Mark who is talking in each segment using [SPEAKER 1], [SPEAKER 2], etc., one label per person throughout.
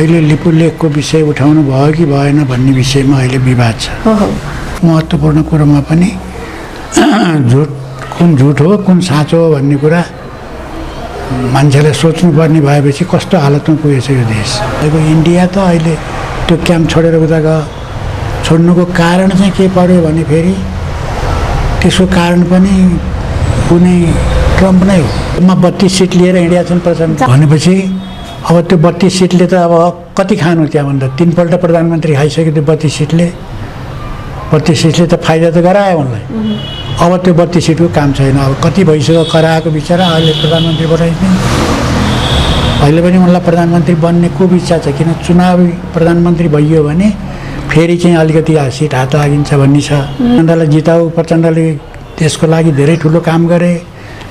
[SPEAKER 1] अहिले लिपुलेखको विषय उठाउनु भयो कि भएन भन्ने विषयमा अहिले विवाद छ। महत्त्वपूर्ण कुरोमा पनि कुन झुट हो कुन साँचो हो भन्ने कुरा मान्छेलाई सोच्नुपर्ने भएपछि कस्तो हालतमा पुगेछ यो देश। अब इन्डिया त अहिले त्यो क्याम्प छोडेर उता गयो। छोड्नुको कारण चाहिँ के पर्यो भने फेरि त्यसको कारण पनि कुनै ट्रम्प नै हो। 32 सिट लिएर हिँडेका छन् प्रचण्ड भनेपछि अब त्यो 32 सिटले त अब कति खानु त्यहाँभन्दा 3 पल्ट प्रधानमन्त्री खाइसक्यो त्यो 32 सिटले। 32 सिटले त फाइदा त गरायो उनलाई। अब त्यो 32 सिटको काम छैन। अब कति भइसक्यो कराएको बिचरा अहिले प्रधानमन्त्री बनाइदिने। अहिले पनि उनलाई प्रधानमन्त्री बन्ने खुब इच्छा छ किन चुनावी प्रधानमन्त्री भइयो भने फेरि चाहिँ अलिकति सिट हात लागिन्छ भन्ने छ। प्रचण्डलाई जिताऊ। प्रचण्डले देशको लागि धेरै ठुलो काम गरे।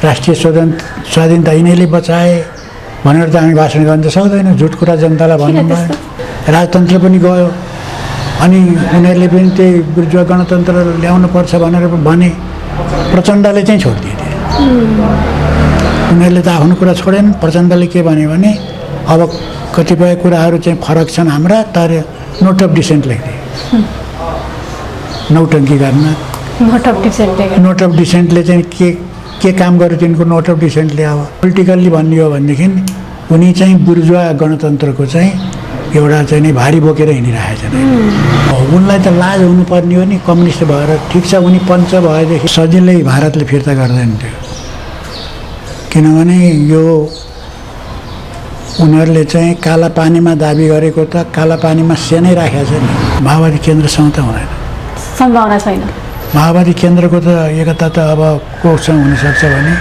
[SPEAKER 1] राष्ट्रिय स्वाधीनता यिनीहरूले बचाए भनेर त हामी भाषण गर्न त सक्दैन। झुट कुरा जनतालाई भन्नु भयो। राजतन्त्र पनि गयो अनि उनीहरूले पनि त्यही बुर्जुवा गणतन्त्र ल्याउनुपर्छ भनेर भने प्रचण्डले चाहिँ छोडिदिए। उनीहरूले त आफ्नो कुरा छोडेन। प्रचण्डले के भन्यो भने अब कतिपय कुराहरू चाहिँ फरक छन् हाम्रा तर नोट अफ डिसेन्ट लेख्दिए। नौटङ्की गर्न नोट अफ डिसेन्टले चाहिँ के काम गर्यो तिनको नोट अफ डिसेन्टले। अब पोलिटिकल्ली भन्ने हो भनेदेखि उनी चाहिँ बुर्जुवा गणतन्त्रको चाहिँ एउटा चाहिँ नि भारी बोकेर हिँडिरहेको छ। उनलाई त लाज हुनुपर्ने हो नि कम्युनिस्ट भएर। ठिक छ उनी पञ्च भएदेखि सजिलै भारतले फिर्ता गर्दैन थियो किनभने यो उनीहरूले चाहिँ काला पानीमा दाबी गरेको त काला पानीमा सेनै राखेको छ नि। माओवादी केन्द्रसँग त हुँदैन,
[SPEAKER 2] सम्भावना छैन।
[SPEAKER 1] माओवादी केन्द्रको त एकता त अब कोसँग हुनसक्छ भने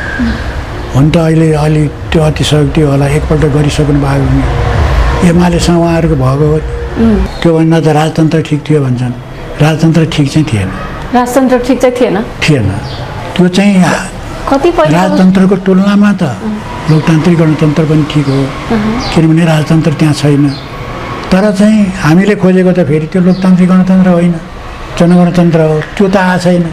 [SPEAKER 1] हुन त अहिले अलि त्यो अतिशक्ति होला एकपल्ट गरिसक्नु भएको नि। एमालेसँग उहाँहरूको भएको हो त्योभन्दा त राजतन्त्र ठिक थियो भन्छन्। राजतन्त्र ठिक चाहिँ थिएन।
[SPEAKER 2] राजतन्त्र ठिक चाहिँ थिएन
[SPEAKER 1] त्यो चाहिँ
[SPEAKER 2] कतिपय
[SPEAKER 1] राजतन्त्रको तुलनामा त लोकतान्त्रिक गणतन्त्र पनि ठिक हो किनभने राजतन्त्र त्यहाँ छैन। तर चाहिँ हामीले खोजेको त फेरि त्यो लोकतान्त्रिक गणतन्त्र होइन, जनगणतन्त्र हो। त्यो त आएको छैन।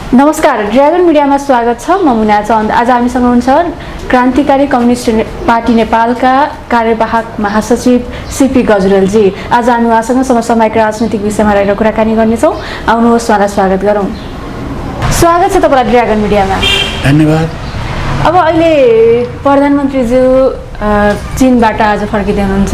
[SPEAKER 2] नमस्कार, ड्र्यागन मिडियामा स्वागत छ। म मुना चन्द। आज हामीसँग हुनुहुन्छ क्रान्तिकारी कम्युनिस्ट पार्टी नेपालका कार्यवाहक महासचिव सीपी गजुरेलजी। आज हामी उहाँसँग समसामयिक राजनीतिक विषयमा रहेर कुराकानी गर्नेछौँ। आउनुहोस् उहाँलाई स्वागत गरौँ। स्वागत छ तपाईँलाई ड्र्यागन मिडियामा।
[SPEAKER 1] धन्यवाद।
[SPEAKER 2] अब अहिले प्रधानमन्त्रीज्यू चीनबाट आज फर्किँदै हुनुहुन्छ।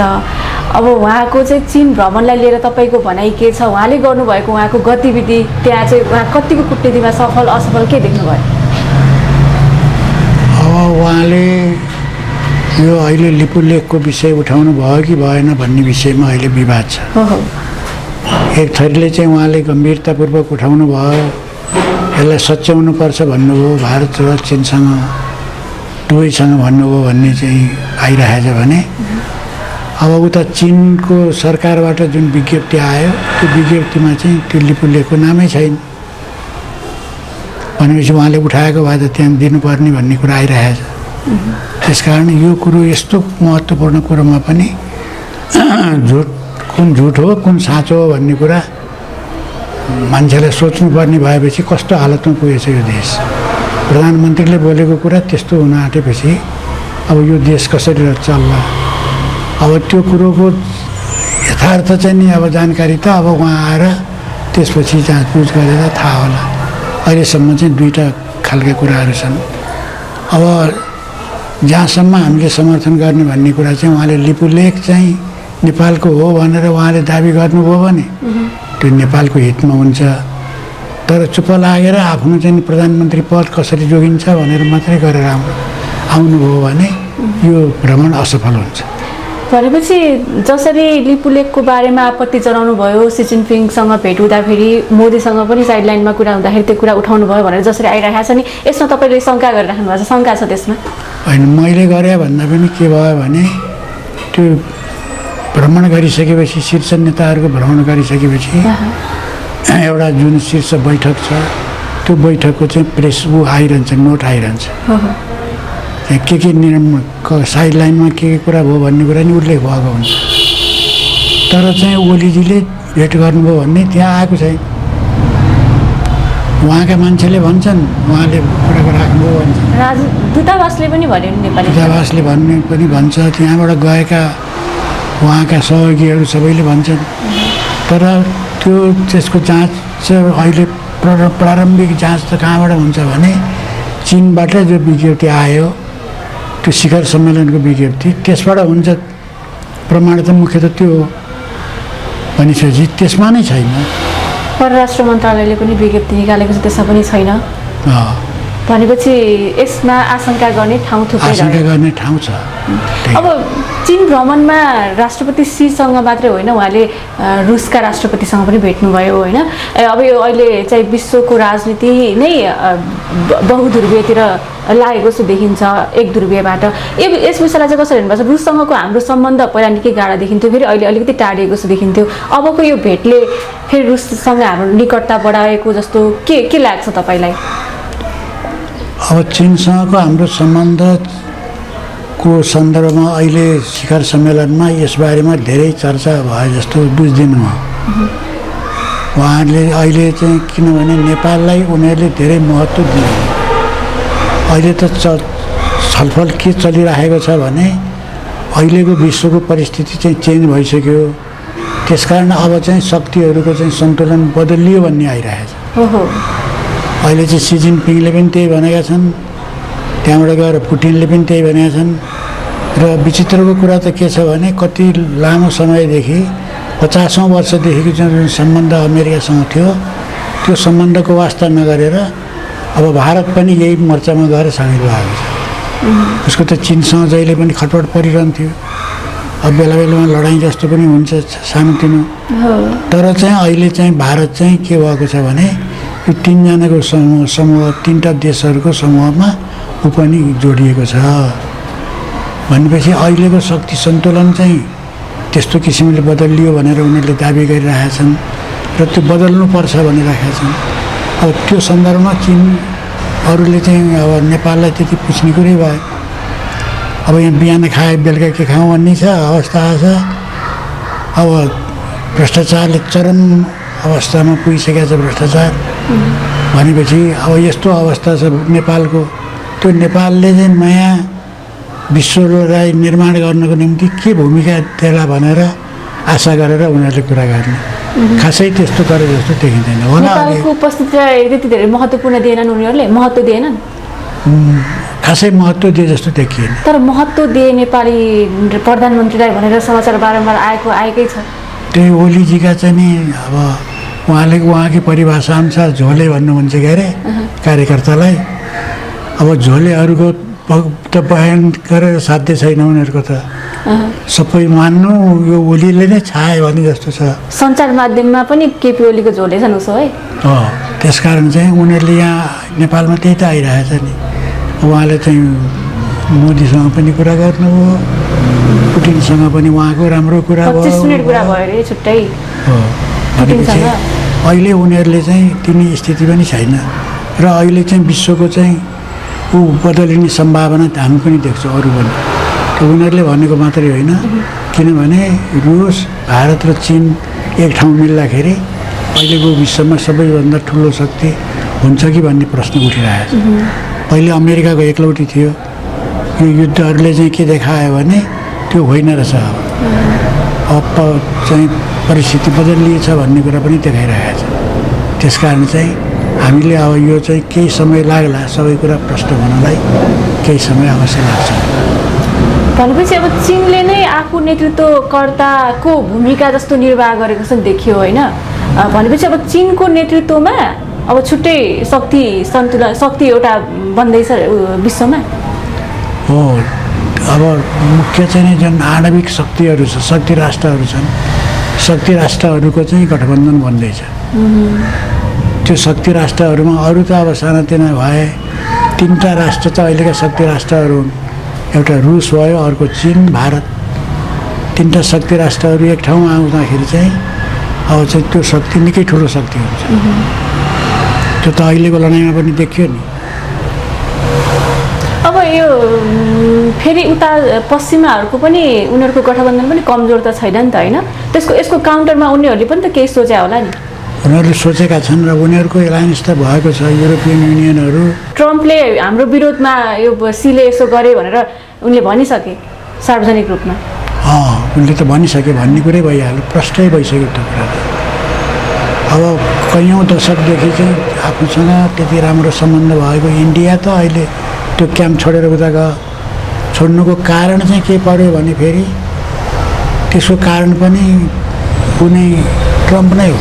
[SPEAKER 2] अब उहाँको चाहिँ चीन भ्रमणलाई लिएर तपाईँको भनाइ के छ? उहाँले गर्नुभएको उहाँको गतिविधि त्यहाँ चाहिँ उहाँ कतिको कुटनीतिमा सफल असफल के देख्नुभयो?
[SPEAKER 1] अब उहाँले यो अहिले लिपुलेखको विषय उठाउनु भयो कि भएन भन्ने विषयमा अहिले विवाद छ। एक थरीले चाहिँ उहाँले गम्भीरतापूर्वक उठाउनु भयो, यसलाई सच्याउनुपर्छ भन्नुभयो, भारत र चीनसँग दुवैसँग भन्नुभयो भन्ने चाहिँ आइरहेछ भने अब उता चीनको सरकारबाट जुन विज्ञप्ति आयो त्यो विज्ञप्तिमा चाहिँ त्यो लिपुलेखको नामै छैन भनेपछि उहाँले उठाएको भए त त्यहाँ दिनुपर्ने भन्ने कुरा आइरहेछ। त्यसकारण यो कुरो यस्तो महत्त्वपूर्ण कुरोमा पनि कुन झुट हो कुन साँचो हो भन्ने कुरा मान्छेलाई सोच्नुपर्ने भएपछि कस्तो हालतमा पुगेछ यो देश। प्रधानमन्त्रीले बोलेको कुरा त्यस्तो हुन आँटेपछि अब यो देश कसरी चल्ला? अब त्यो कुरोको यथार्थ चाहिँ नि अब जानकारी त अब उहाँ आएर त्यसपछि जाँचबुझ गरेर थाहा होला। अहिलेसम्म चाहिँ दुईवटा खालका कुराहरू छन्। अब जहाँसम्म हामीले समर्थन गर्ने भन्ने कुरा चाहिँ उहाँले लिपुलेख चाहिँ नेपालको हो भनेर उहाँले दाबी गर्नुभयो भने त्यो नेपालको हितमा हुन्छ। तर चुप्प लागेर आफ्नो चाहिँ प्रधानमन्त्री पद कसरी जोगिन्छ भनेर मात्रै गरेर आउनुभयो भने यो भ्रमण असफल हुन्छ।
[SPEAKER 2] भनेपछि जसरी लिपुलेखको बारेमा आपत्ति जनाउनु भयो, सी जिनपिङसँग भेट हुँदाखेरि मोदीसँग पनि साइडलाइनमा कुरा हुँदाखेरि त्यो कुरा उठाउनु भयो भनेर जसरी आइरहेको छ नि, यसमा तपाईँले शङ्का गरिराख्नु भएको छ? शङ्का छ त्यसमा?
[SPEAKER 1] होइन, मैले गरेँ भन्दा पनि के भयो भने त्यो भ्रमण गरिसकेपछि शीर्ष नेताहरूको भ्रमण गरिसकेपछि एउटा जुन शीर्ष बैठक छ त्यो बैठकको चाहिँ प्रेस आइरहन्छ, नोट आइरहन्छ। के निर्णय साइडलाइनमा के कुरा भयो भन्ने कुरा नि उल्लेख भएको हुन्छ। तर चाहिँ ओलीजीले भेट गर्नुभयो भन्ने त्यहाँ आएको छैन। उहाँका मान्छेले भन्छन्, उहाँले कुरा राख्नुभयो भन्छ।
[SPEAKER 2] दूतावासले पनि भन्यो नि, नेपाली
[SPEAKER 1] दूतावासले भन्ने पनि भन्छ। त्यहाँबाट गएका उहाँका सहयोगीहरू सबैले भन्छन्। तर त्यसको जाँच चाहिँ अहिले प्रारम्भिक जाँच त कहाँबाट हुन्छ भने चीनबाट जो विज्ञप्ति आयो त्यो शिखर सम्मेलनको विज्ञप्ति त्यसबाट हुन्छ। प्रमाण त मुख्यतः त्यो हो भनिसकेपछि त्यसमा नै छैन।
[SPEAKER 2] परराष्ट्र मन्त्रालयले पनि विज्ञप्ति निकालेको छ, त्यसमा पनि छैन। भनेपछि यसमा आशंका गर्ने ठाउँ थुप्रै
[SPEAKER 1] छ।
[SPEAKER 2] अब चीन भ्रमणमा राष्ट्रपति सीसँग मात्रै होइन, उहाँले रुसका राष्ट्रपतिसँग पनि भेट्नुभयो होइन। अब यो अहिले चाहिँ विश्वको राजनीति नै बहुध्रुवीयतिर लागेको जस्तो देखिन्छ, एक ध्रुवीयबाट। यस विषयलाई चाहिँ कसरी हेर्नुपर्छ? रुससँगको हाम्रो सम्बन्ध पहिला निकै गाढा देखिन्थ्यो, फेरि अहिले अलिकति टाढिएको जस्तो देखिन्थ्यो। अबको यो भेटले फेरि रुससँग हाम्रो निकटता बढाएको जस्तो के लाग्छ तपाईँलाई?
[SPEAKER 1] अब चीनसँगको हाम्रो सम्बन्धको सन्दर्भमा अहिले शिखर सम्मेलनमा यसबारेमा धेरै चर्चा भयो जस्तो बुझ्दिनँ म। उहाँहरूले अहिले चाहिँ किनभने नेपाललाई उनीहरूले धेरै महत्त्व दिए। अहिले त छलफल के चलिरहेको छ भने अहिलेको विश्वको परिस्थिति चाहिँ चेन्ज भइसक्यो, त्यसकारण अब चाहिँ शक्तिहरूको चाहिँ सन्तुलन बदलियो भन्ने आइरहेछ। अहिले चाहिँ सी जिनपिङले पनि त्यही भनेका छन्, त्यहाँबाट गएर पुटिनले पनि त्यही भनेका छन्। र विचित्रको कुरा त के छ भने कति लामो समयदेखि 50औं वर्षदेखिको जुन सम्बन्ध अमेरिकासँग थियो त्यो सम्बन्धको वास्ता नगरेर अब भारत पनि यही मोर्चामा गएर सामेल भएको छ। उसको त चीनसँग जहिले पनि खटपट परिरहन्थ्यो। अब बेला बेलामा लडाइँ जस्तो पनि हुन्छ सानोतिनो। तर चाहिँ अहिले चाहिँ भारत चाहिँ के भएको छ भने यो तीनजनाको समूह तीनवटा देशहरूको समूहमा ऊ पनि जोडिएको छ भनेपछि अहिलेको शक्ति सन्तुलन चाहिँ त्यस्तो किसिमले बदलियो भनेर उनीहरूले दाबी गरिरहेका छन् र त्यो बदल्नुपर्छ भनिरहेका छन्। अब त्यो सन्दर्भमा चीनहरूले चाहिँ अब नेपाललाई त्यति पुछ्ने कुरै भयो। अब यहाँ बिहान खाए बेलुका के खाउँ भन्ने छ अवस्था आएछ। अब भ्रष्टाचारले चरम अवस्थामा पुगिसकेको छ भ्रष्टाचार भनेपछि अब यस्तो अवस्था छ नेपालको। त्यो नेपालले चाहिँ नयाँ विश्वलाई निर्माण गर्नको निम्ति के भूमिका देला भनेर आशा गरेर उनीहरूले कुरा गर्ने, खासै त्यस्तो गरे जस्तो देखिँदैन होला।
[SPEAKER 2] नेपालको उपस्थितिलाई त्यति धेरै महत्त्वपूर्ण दिएनन् उनीहरूले, महत्त्व दिएनन्,
[SPEAKER 1] खासै महत्त्व दिए जस्तो देखिएन।
[SPEAKER 2] तर महत्त्व दिए नेपाली प्रधानमन्त्रीलाई भनेर समाचार बारम्बार आएकै छ।
[SPEAKER 1] त्यही ओलीजीका चाहिँ नि अब उहाँकै परिभाषा अनुसार झोले भन्नुहुन्छ के अरे कार्यकर्तालाई। अब झोलेहरूको त बयान गरेर साध्य छैन उनीहरूको त सबै मान्नु यो ओलीले नै छाए भने जस्तो छ।
[SPEAKER 2] सञ्चार माध्यममा पनि केपी ओलीको झोले छन् उसो है।
[SPEAKER 1] त्यसकारण चाहिँ उनीहरूले यहाँ नेपालमा त्यही त आइरहेछ नि। उहाँले चाहिँ मोदीसँग पनि कुरा गर्नुभयो, पुटिनसँग पनि उहाँको राम्रो कुरा भयो,
[SPEAKER 2] 25 मिनेट कुरा भयो अरे छुट्टै।
[SPEAKER 1] भनेपछि अहिले उनीहरूले चाहिँ तिनी स्थिति पनि छैन र अहिले चाहिँ विश्वको चाहिँ ऊ बदलिने सम्भावना हामी पनि देख्छौँ अरू पनि। त्यो उनीहरूले भनेको मात्रै होइन, किनभने रुस भारत र चीन एक ठाउँ मिल्दाखेरि अहिलेको विश्वमा सबैभन्दा ठुलो शक्ति हुन्छ कि भन्ने प्रश्न उठिरहेको छ। पहिले अमेरिकाको एकलौटी थियो। यो युद्धहरूले चाहिँ के देखायो भने त्यो होइन रहेछ। अब चाहिँ परिस्थिति बदलिएछ भन्ने कुरा पनि देखाइरहेको छ। त्यसकारण चाहिँ हामीले अब यो चाहिँ केही समय लाग्ला सबै कुरा प्रष्ट हुनलाई, केही समय अवश्य लाग्छ।
[SPEAKER 2] भनेपछि अब चीनले नै आफू नेतृत्वकर्ताको भूमिका जस्तो निर्वाह गरेको जस्तो देखियो होइन। भनेपछि अब चीनको नेतृत्वमा अब छुट्टै शक्ति सन्तुलन शक्ति एउटा बन्दैछ विश्वमा।
[SPEAKER 1] हो, अब मुख्य चाहिँ जुन आणविक शक्तिहरू छ, शक्ति राष्ट्रहरू छन्, शक्ति राष्ट्रहरूको चाहिँ गठबन्धन बन्दैछ। त्यो शक्ति राष्ट्रहरूमा अरू त अब सानातिना भए, तीनवटा राष्ट्र त अहिलेका शक्ति राष्ट्रहरू हुन्। एउटा रुस भयो, अर्को चीन, भारत। तीनवटा शक्ति राष्ट्रहरू एक ठाउँमा आउँदाखेरि चाहिँ अब चाहिँ त्यो शक्ति निकै ठुलो शक्ति हुन्छ। त्यो त अहिलेको लडाइँमा पनि देखियो नि।
[SPEAKER 2] अब यो फेरि उता पश्चिमाहरूको पनि उनीहरूको गठबन्धन पनि कमजोर त छैन नि त होइन। यसको काउन्टरमा उनीहरूले पनि त केही सोचे होला नि।
[SPEAKER 1] उनीहरूले सोचेका छन् र उनीहरूको एलायन्स त भएको छ। युरोपियन युनियनहरू
[SPEAKER 2] ट्रम्पले हाम्रो विरोधमा यो सीले यसो गरे भनेर उनले भनिसके सार्वजनिक रूपमा।
[SPEAKER 1] उनले त भनिसके भन्ने कुरै भइहाल्यो, प्रष्टै भइसक्यो त्यो कुरा त। अब कैयौँ दशकदेखि चाहिँ आफूसँग त्यति राम्रो सम्बन्ध भएको इन्डिया त अहिले त्यो क्याम्प छोडेर उता गयो। छोड्नुको कारण चाहिँ के पर्यो भने फेरि त्यसको कारण पनि कुनै ट्रम्प नै हो।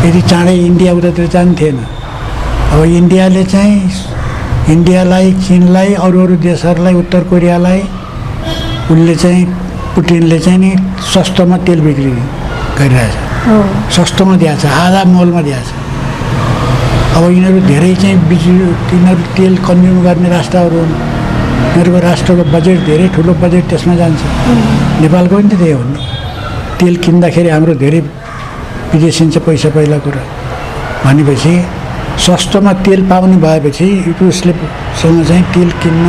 [SPEAKER 1] यदि चाँडै इन्डिया उतातिर जान्थेन। अब इन्डियाले चाहिँ इन्डियालाई, चिनलाई, अरू अरू देशहरूलाई, उत्तर कोरियालाई उनले चाहिँ पुटिनले चाहिँ नि सस्तोमा तेल बिक्री गरिरहेछ, सस्तोमा दिएको छ, आधा मोलमा दिएको छ। अब यिनीहरू धेरै चाहिँ तिनीहरू तेल कन्ज्युम गर्ने राष्ट्रहरू हुन्। यिनीहरूको राष्ट्रको बजेट धेरै ठुलो बजेट त्यसमा जान्छ। नेपालको पनि त त्यही हो नि। तेल किन्दाखेरि हाम्रो धेरै विदेशिन्छ पैसा, पहिला कुरा भनेपछि सस्तोमा तेल पाउने भएपछि रुसलेसँग चाहिँ तेल किन्न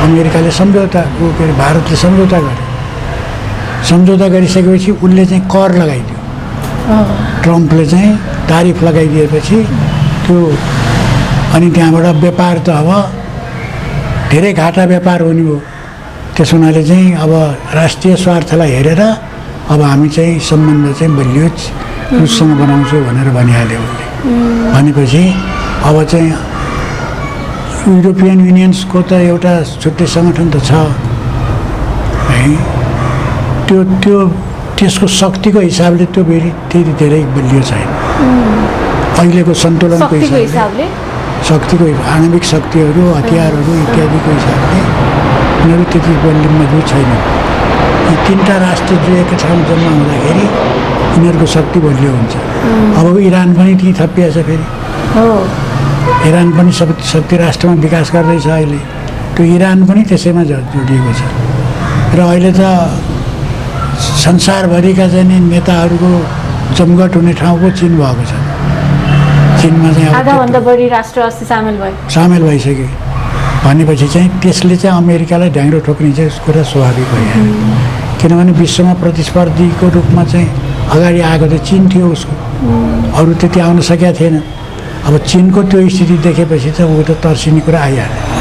[SPEAKER 1] अमेरिकाले सम्झौता के अरे भारतले सम्झौता गर्यो। सम्झौता गरिसकेपछि उसले चाहिँ कर लगाइदियो। ट्रम्पले चाहिँ तारिफ लगाइदिएपछि त्यो अनि त्यहाँबाट व्यापार त अब धेरै घाटा व्यापार हुने हो। त्यस हुनाले चाहिँ अब राष्ट्रिय स्वार्थलाई हेरेर अब हामी चाहिँ सम्बन्ध चाहिँ बलियो रुससँग बनाउँछु भनेर भनिहाल्यो उसले। भनेपछि अब चाहिँ युरोपियन युनियन्सको त एउटा छुट्टै सङ्गठन त छ है। त्यसको शक्तिको हिसाबले त्यो फेरि त्यति धेरै बलियो छैन अहिलेको सन्तुलनको हिसाबले। शक्तिको आणविक शक्तिहरू, हतियारहरू इत्यादिको हिसाबले उनीहरू त्यति बलियो मजबुत छैनन्। यी तिनवटा राष्ट्र जो एक ठाउँ जम्मा हुँदाखेरि यिनीहरूको शक्ति बलियो हुन्छ। अब इरान पनि त्यहीँ थपिएछ फेरि। इरान पनि शक्ति राष्ट्रमा विकास गर्दैछ अहिले। त्यो इरान पनि त्यसैमा जोडिएको छ। र अहिले त संसारभरिका चाहिँ नेताहरूको जमघट हुने ठाउँ पो चीन भएको छ। चीनमा चाहिँ
[SPEAKER 2] आधाभन्दा बढी राष्ट्र अस्ति
[SPEAKER 1] सामेल भइसक्यो। भनेपछि चाहिँ त्यसले चाहिँ अमेरिकालाई ढ्याङ्ग्रो ठोक्ने चाहिँ कुरा स्वाभाविक भइहाल्यो। किनभने विश्वमा प्रतिस्पर्धीको रूपमा चाहिँ अगाडि आएको त चीन थियो, उसको अरू त्यति आउन सकेका थिएन। अब चीनको त्यो स्थिति देखेपछि चाहिँ ऊ त तर्सिने कुरा आइहाल्यो।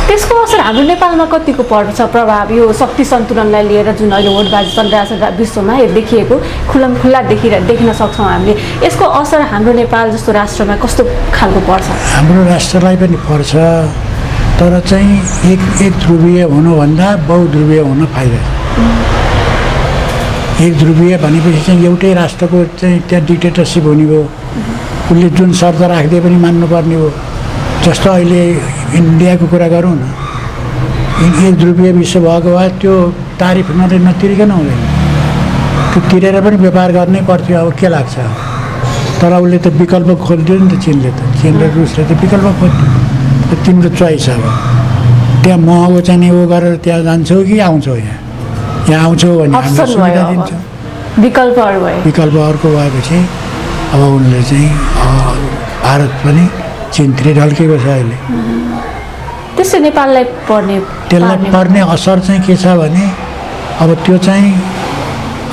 [SPEAKER 2] त्यसको असर हाम्रो नेपालमा कतिको पर्छ प्रभाव? यो शक्ति सन्तुलनलाई लिएर जुन अहिले होडबाजी चलिरहेको छ विश्वमा, यो देखिएको खुल्ला देख्न सक्छौँ हामीले। यसको असर हाम्रो नेपाल जस्तो राष्ट्रमा कस्तो खालको पर्छ? हाम्रो
[SPEAKER 1] राष्ट्रलाई पनि पर्छ, तर चाहिँ एक ध्रुवीय हुनुभन्दा बहुध्रुवीय हुन फाइदा छ। एक ध्रुवीय भनेपछि चाहिँ एउटै राष्ट्रको चाहिँ त्यहाँ डिक्टेटरसिप हुने भयो। उसले जुन शर्त राखिदिए पनि मान्नुपर्ने हो। जस्तो अहिले इन्डियाको कुरा गरौँ न, एक ध्रुवीय विश्व भएको भए त्यो तारिफ नतिरिकन हुँदैन। त्यो तिरेर पनि व्यापार गर्नै पर्थ्यो। अब के लाग्छ? तर उसले त विकल्प खोलिदियो नि त चिनले त। चिन र रुसले त विकल्प खोलिदियो। तिम्रो चोइस अब त्यहाँ महँगो चाहिँ नि ऊ गरेर त्यहाँ जान्छौ कि आउँछौ यहाँ आउँछौ भने हामीले सुविधा दिन्छौँ। विकल्प अर्को भएपछि अब उनले चाहिँ भारत पनि चिनतिर ढल्केको छ अहिले।
[SPEAKER 2] त्यसै नेपाललाई
[SPEAKER 1] पर्ने असर चाहिँ के छ भने अब त्यो चाहिँ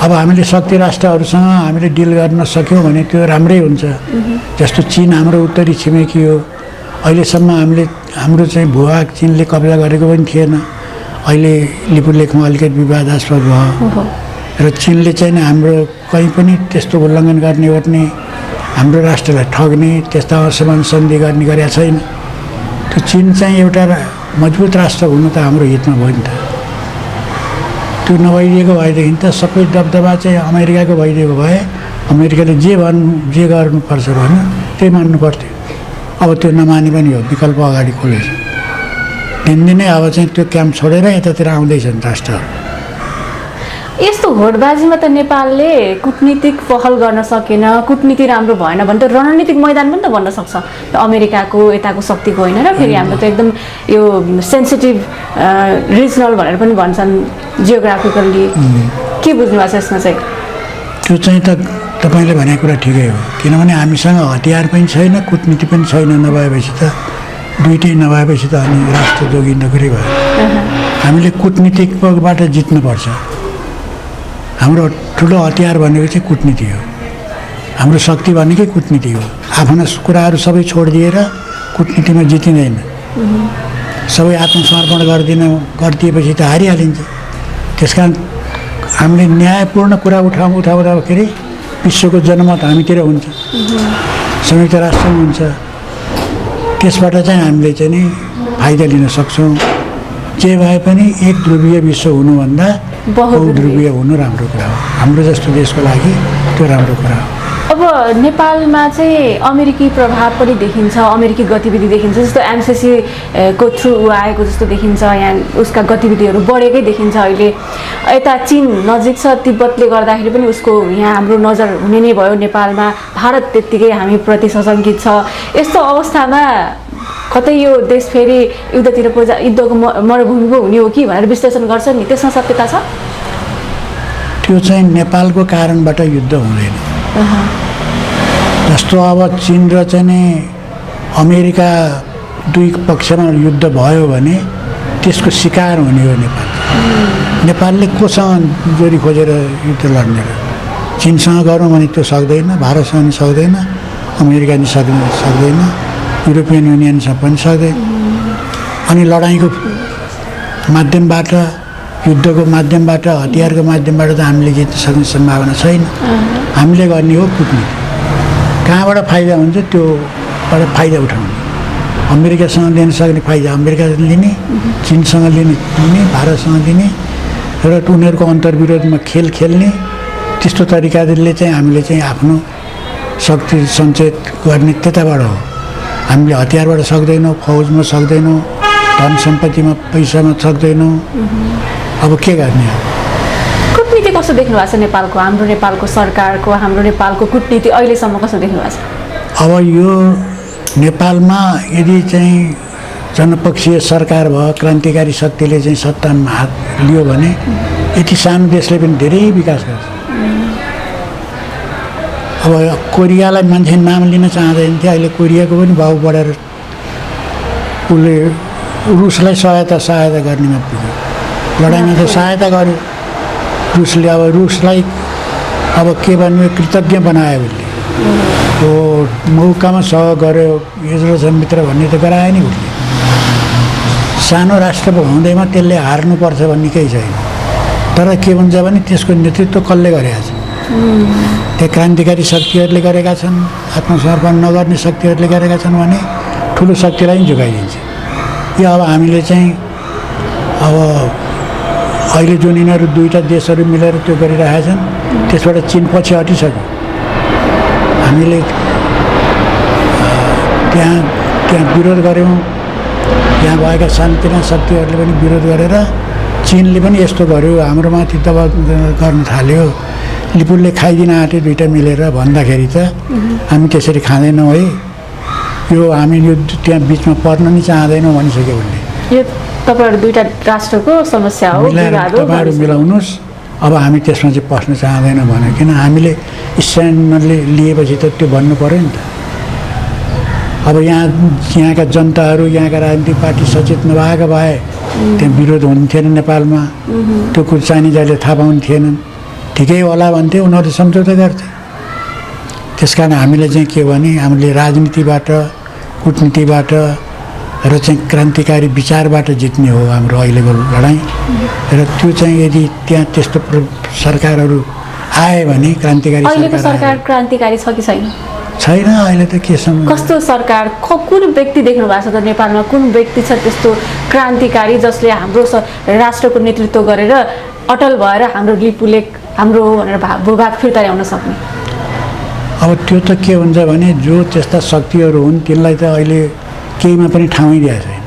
[SPEAKER 1] अब हामीले शक्ति राष्ट्रहरूसँग हामीले डिल गर्न सक्यौँ भने त्यो राम्रै हुन्छ। जस्तो चिन हाम्रो उत्तरी छिमेकी हो। अहिलेसम्म हाम्रो चाहिँ भूभाग चिनले कब्जा गरेको पनि थिएन। अहिले लिपुलेखमा अलिकति विवादास्पद भयो र चिनले चाहिँ हाम्रो कहीँ पनि त्यस्तो उल्लङ्घन गर्ने हाम्रो राष्ट्रलाई ठग्ने त्यस्ता असमान सन्धि गर्ने गरेका छैन। त्यो चिन चाहिँ एउटा मजबुत राष्ट्र हुनु त हाम्रो हितमा भयो नि त। त्यो नभइदिएको भएदेखि त सबै दबदबा चाहिँ अमेरिकाको भइदिएको भए अमेरिकाले जे गर्नुपर्छ भन्यो त्यही मान्नु पर्थ्यो। अब त्यो नमाने पनि हो, विकल्प अगाडि खोलेछ। दिनदिनै अब चाहिँ त्यो क्याम्प छोडेर यतातिर आउँदैछन् राष्ट्रहरू।
[SPEAKER 2] यस्तो होडबाजीमा त नेपालले कूटनीतिक पहल गर्न सकेन, कूटनीति राम्रो भएन भने त रणनीतिक मैदान पनि त बन्न सक्छ। अमेरिकाको यताको शक्तिको होइन र फेरि हाम्रो त एकदम यो सेन्सिटिभ रिजनल भनेर पनि भन्छन् जियोग्राफिकल्ली। के बुझ्नु भएको छ यसमा चाहिँ?
[SPEAKER 1] त्यो चाहिँ त तपाईँले भनेको कुरा ठिकै हो। किनभने हामीसँग हतियार पनि छैन, कूटनीति पनि छैन। नभएपछि त दुइटै नभएपछि त अनि राष्ट्र जोगिन नगरी भयो। हामीले कूटनीतिकबाट जित्नुपर्छ। हाम्रो ठुलो हतियार भनेको चाहिँ कूटनीति हो। हाम्रो शक्ति भनेकै कूटनीति हो। आफ्ना कुराहरू सबै छोडिदिएर कूटनीतिमा जितिँदैन। सबै आत्मसमर्पण गरिदिएपछि त हारिहालिन्छ। त्यस कारण हामीले न्यायपूर्ण कुरा उठाउँदाखेरि विश्वको जनमत हामीतिर हुन्छ, संयुक्त राष्ट्रमा हुन्छ। त्यसबाट चाहिँ हामीले चाहिँ नि फाइदा लिन सक्छौँ। जे भए पनि एक ध्रुवीय विश्व हुनुभन्दा बहुध्रुवीय हुनु राम्रो कुरा हो। हाम्रो जस्तो देशको लागि त्यो राम्रो कुरा हो।
[SPEAKER 2] अब नेपालमा चाहिँ अमेरिकी प्रभाव पनि देखिन्छ, अमेरिकी गतिविधि देखिन्छ। जस्तो एमसिसी को थ्रु आएको जस्तो देखिन्छ, यहाँ उसका गतिविधिहरू बढेकै देखिन्छ। अहिले यता चीन नजिक छ, तिब्बतले गर्दाखेरि पनि उसको यहाँ हाम्रो नजर हुने नै भयो नेपालमा। भारत त्यत्तिकै हामीप्रति सशङ्कित छ। यस्तो अवस्थामा कतै यो देश फेरि युद्धतिर युद्धको मरुभूमि पो हुने हो कि भनेर विश्लेषण गर्छ नि, त्यसमा सत्यता छ?
[SPEAKER 1] त्यो चाहिँ नेपालको कारणबाट युद्ध हुँदैन। जस्तो अब चीन र चाहिँ नि अमेरिका दुई पक्षमा युद्ध भयो भने त्यसको शिकार हुने हो नेपाल। नेपालले कोसँग जोडी खोजेर युद्ध लड्ने र? चीनसँग गरौँ भने त्यो सक्दैन, भारतसँग पनि सक्दैन, अमेरिका पनि सक्दैन, युरोपियन युनियनसँग पनि सक्दैन। अनि लडाइँको माध्यमबाट, युद्धको माध्यमबाट, हतियारको माध्यमबाट त हामीले जित्न सक्ने सम्भावना छैन। हामीले गर्ने हो कुटनीति। कहाँबाट फाइदा हुन्छ त्योबाट फाइदा उठाउने। अमेरिकासँग लिन सक्ने फाइदा अमेरिकाले लिने, चीनसँग लिने, भारतसँग लिने र उनीहरूको अन्तर्विरोधमा खेल्ने। त्यस्तो तरिकाले चाहिँ हामीले चाहिँ आफ्नो शक्ति सञ्चय गर्ने त्यताबाट हो। हामीले हतियारबाट सक्दैनौँ, फौजमा सक्दैनौँ, धन सम्पत्तिमा पैसामा सक्दैनौँ। अब के गर्ने?
[SPEAKER 2] कूटनीति कस्तो देख्नु भएको छ नेपालको? हाम्रो नेपालको सरकारको, हाम्रो नेपालको कूटनीति अहिलेसम्म कस्तो देख्नु भएको छ?
[SPEAKER 1] अब यो नेपालमा यदि चाहिँ जनपक्षीय सरकार भयो, क्रान्तिकारी शक्तिले चाहिँ सत्तामा हात लियो भने यति सानो देशले पनि धेरै विकास गर्छ। अब कोरियालाई मान्छे नाम लिन चाहँदैन थियो, अहिले कोरियाको पनि भाउ बढेर उसले रुसलाई सहायता गर्नेमा पुग्यो। लडाइँमा त सहायता गर्यो रुसले। अब रुसलाई अब के भन्नु, कृतज्ञ बनायो उसले। त्यो मौकामा सहयोग गर्यो, यज्रोसन मित्र भन्ने त गरायो नि उसले। सानो राष्ट्र हुँदैमा त्यसले हार्नुपर्छ भन्ने केही छैन। तर के भन्छ भने त्यसको नेतृत्व कसले गरेका छन्? त्यो क्रान्तिकारी शक्तिहरूले गरेका छन्। आत्मसमर्पण नगर्ने शक्तिहरूले गरेका छन् भने ठुलो शक्तिलाई पनि झुकाइदिन्छ। यो अब हामीले चाहिँ अब अहिले जुन यिनीहरू दुईवटा देशहरू मिलेर त्यो गरिरहेका छन्, त्यसबाट चीन पछि हटिसक्यो। हामीले त्यहाँ विरोध गऱ्यौँ। यहाँ भएका सानोतिना शक्तिहरूले पनि विरोध गरेर चीनले पनि यस्तो गर्यो, हाम्रो माथि दबाब गर्न थाल्यो। लिपुलले खाइदिन आँट्यो दुईवटा मिलेर भन्दाखेरि त हामी त्यसरी खाँदैनौँ है, यो हामी यो त्यहाँ बिचमा पर्न नि चाहँदैनौँ भनिसक्यो उसले।
[SPEAKER 2] यो तपाईँहरू दुईवटा राष्ट्रको समस्या हो,
[SPEAKER 1] तपाईँहरू मिलाउनुहोस्, अब हामी त्यसमा चाहिँ पस्न चाहँदैनौँ भन्यो। किन हामीले स्ट्यान्डले लिएपछि त त्यो भन्नु पऱ्यो नि त। अब यहाँका जनताहरू, यहाँका राजनीतिक पार्टी सचेत नभएका भए त्यहाँ विरोध हुन्थेन नेपालमा। त्यो कुरो चाइनिजहरूले थाहा पाउने थिएनन्। ठिकै होला भन्थे, उनीहरूले सम्झौता गर्थे। त्यस कारण हामीले चाहिँ के भने हामीले राजनीतिबाट, कुटनीतिबाट र चाहिँ क्रान्तिकारी विचारबाट जित्ने हो हाम्रो अहिलेको लडाइँ। र त्यो चाहिँ यदि त्यहाँ त्यस्तो सरकारहरू आए भने, क्रान्तिकारी
[SPEAKER 2] सरकार क्रान्तिकारी छ कि छैन?
[SPEAKER 1] छैन। अहिले त के सम्म
[SPEAKER 2] कस्तो सरकार, कुन व्यक्ति देख्नु भएको छ त नेपालमा? कुन व्यक्ति छ त्यस्तो क्रान्तिकारी जसले हाम्रो राष्ट्रको नेतृत्व गरेर अटल भएर हाम्रो लिपुले हाम्रो भनेर भूभाग फिर्ता ल्याउन सक्ने?
[SPEAKER 1] अब त्यो त के हुन्छ भने जो त्यस्ता शक्तिहरू हुन् तिनलाई त अहिले केहीमा पनि ठाउँै दिएको छैन।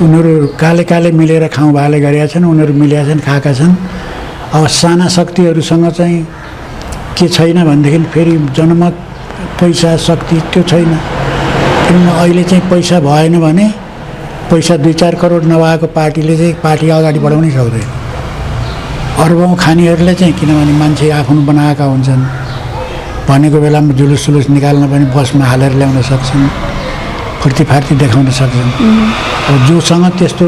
[SPEAKER 1] उनीहरू काले मिलेर खाउँ भाले गरेका छन्, उनीहरू मिलेका छन्, खाएका छन्। अब साना शक्तिहरूसँग चाहिँ के छैन भनेदेखि फेरि जनमत, पैसा, शक्ति त्यो छैन। किनभने अहिले चाहिँ पैसा भएन भने, पैसा 2-4 करोड नभएको पार्टीले चाहिँ पार्टी अगाडि बढाउनै सक्दैन। अरबौँ खानेहरूले चाहिँ, किनभने मान्छे आफ्नो बनाएका हुन्छन्, भनेको बेलामा जुलुस निकाल्न पनि बसमा हालेर ल्याउन सक्छन्, फुर्तीफार्ती देखाउन सक्छन्। अब जोसँग त्यस्तो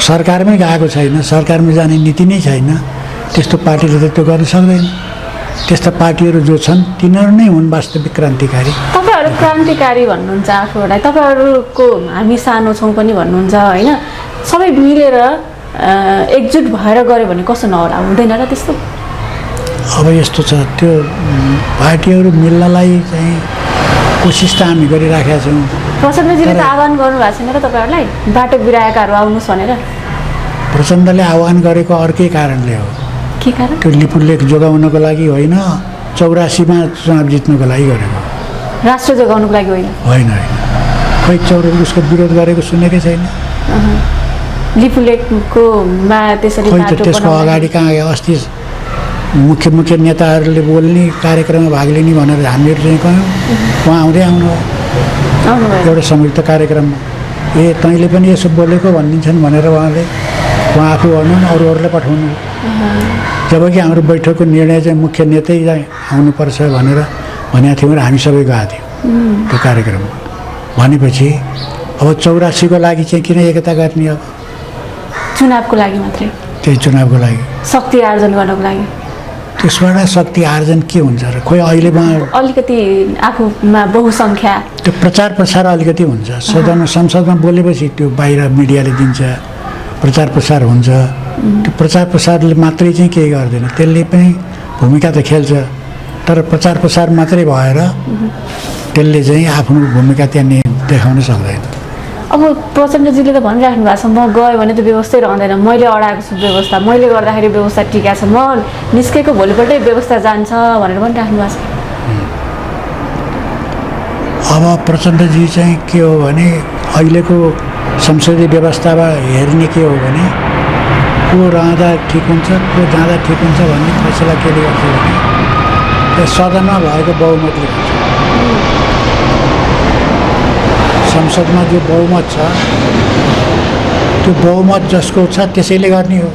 [SPEAKER 1] सरकारमै गएको छैन, सरकारमा जाने नीति नै छैन, त्यस्तो पार्टीले त त्यो गर्न सक्दैन। त्यस्ता पार्टीहरू जो छन् तिनीहरू नै हुन् वास्तविक क्रान्तिकारी।
[SPEAKER 2] तपाईँहरू क्रान्तिकारी भन्नुहुन्छ आफूलाई, तपाईँहरूको हामी सानो छौँ पनि भन्नुहुन्छ होइन? सबै मिलेर एकजुट भएर गऱ्यो भने कसो नहोला, हुँदैन र त्यस्तो?
[SPEAKER 1] अब यस्तो छ, त्यो पार्टीहरू मिल्नलाई चाहिँ कोसिस त हामी गरिराखेका छौँ।
[SPEAKER 2] प्रचण्डजीले त आह्वान गर्नुभएको छैन र तपाईँहरूलाई बाटो बिराएकाहरू आउनुहोस् भनेर?
[SPEAKER 1] प्रचण्डले आह्वान गरेको अर्कै कारणले हो।
[SPEAKER 2] के कारण?
[SPEAKER 1] त्यो लिपुलेख जोगाउनको लागि होइन, 84मा चुनाव जित्नुको लागि गरेको।
[SPEAKER 2] राष्ट्र जोगाउनुको लागि होइन?
[SPEAKER 1] होइन होइन, खै उसको विरोध गरेको सुनेकै छैन।
[SPEAKER 2] लिपुलेखकोमा त्यसरी
[SPEAKER 1] खै
[SPEAKER 2] बाटो
[SPEAKER 1] त्यसको
[SPEAKER 2] बनाउन
[SPEAKER 1] अगाडि कहाँ अस्ति मुख्य नेताहरूले बोल्ने कार्यक्रममा भाग लिने भनेर हामीहरू चाहिँ गयौँ, उहाँ आउँदै
[SPEAKER 2] आउनुभयो।
[SPEAKER 1] एउटा संयुक्त कार्यक्रममा तैँले पनि यसो बोलेको भनिदिन्छन् भनेर उहाँ आफू भन्नु अरूहरूलाई पठाउनु। जबकि हाम्रो बैठकको निर्णय चाहिँ मुख्य नेतै आउनुपर्छ भनेर भनेको थियौँ र हामी सबै गएको थियौँ त्यो कार्यक्रममा। भनेपछि अब 84को लागि चाहिँ किन एकता गर्ने? अब
[SPEAKER 2] चुनावको लागि मात्रै?
[SPEAKER 1] त्यही चुनावको लागि,
[SPEAKER 2] शक्ति आर्जन गर्नको लागि।
[SPEAKER 1] त्यसबाट शक्ति आर्जन के हुन्छ र? खोइ अहिले
[SPEAKER 2] अलिकति आफूमा बहुसङ्ख्या,
[SPEAKER 1] त्यो प्रचार प्रसार अलिकति हुन्छ। संसदमा बोलेपछि त्यो बाहिर मिडियाले दिन्छ, प्रचार प्रसार हुन्छ। त्यो प्रचार प्रसारले मात्रै चाहिँ केही गर्दैन, त्यसले पनि भूमिका त खेल्छ, तर प्रचार प्रसार मात्रै भएर त्यसले चाहिँ आफ्नो भूमिका त्यहाँ देखाउन सक्दैन।
[SPEAKER 2] अब प्रचण्डजीले त भनिराख्नु भएको छ, म गएँ भने त व्यवस्थै रहँदैन, मैले अडाएको छु व्यवस्था, मैले गर्दाखेरि व्यवस्था टिका छ, म निस्केको भोलिपल्टै व्यवस्था जान्छ भनेर भनिराख्नु भएको छ।
[SPEAKER 1] अब प्रचण्डजी चाहिँ के हो भने अहिलेको संसदीय व्यवस्थामा हेर्ने के हो भने को रहँदा ठिक हुन्छ, को जाँदा ठिक हुन्छ भन्ने फैसला के गर्छ भने त्यो सदनमा भएको बहुमतले हुन्छ। संसदमा जो बहुमत छ त्यो बहुमत जसको छ त्यसैले गर्ने हो।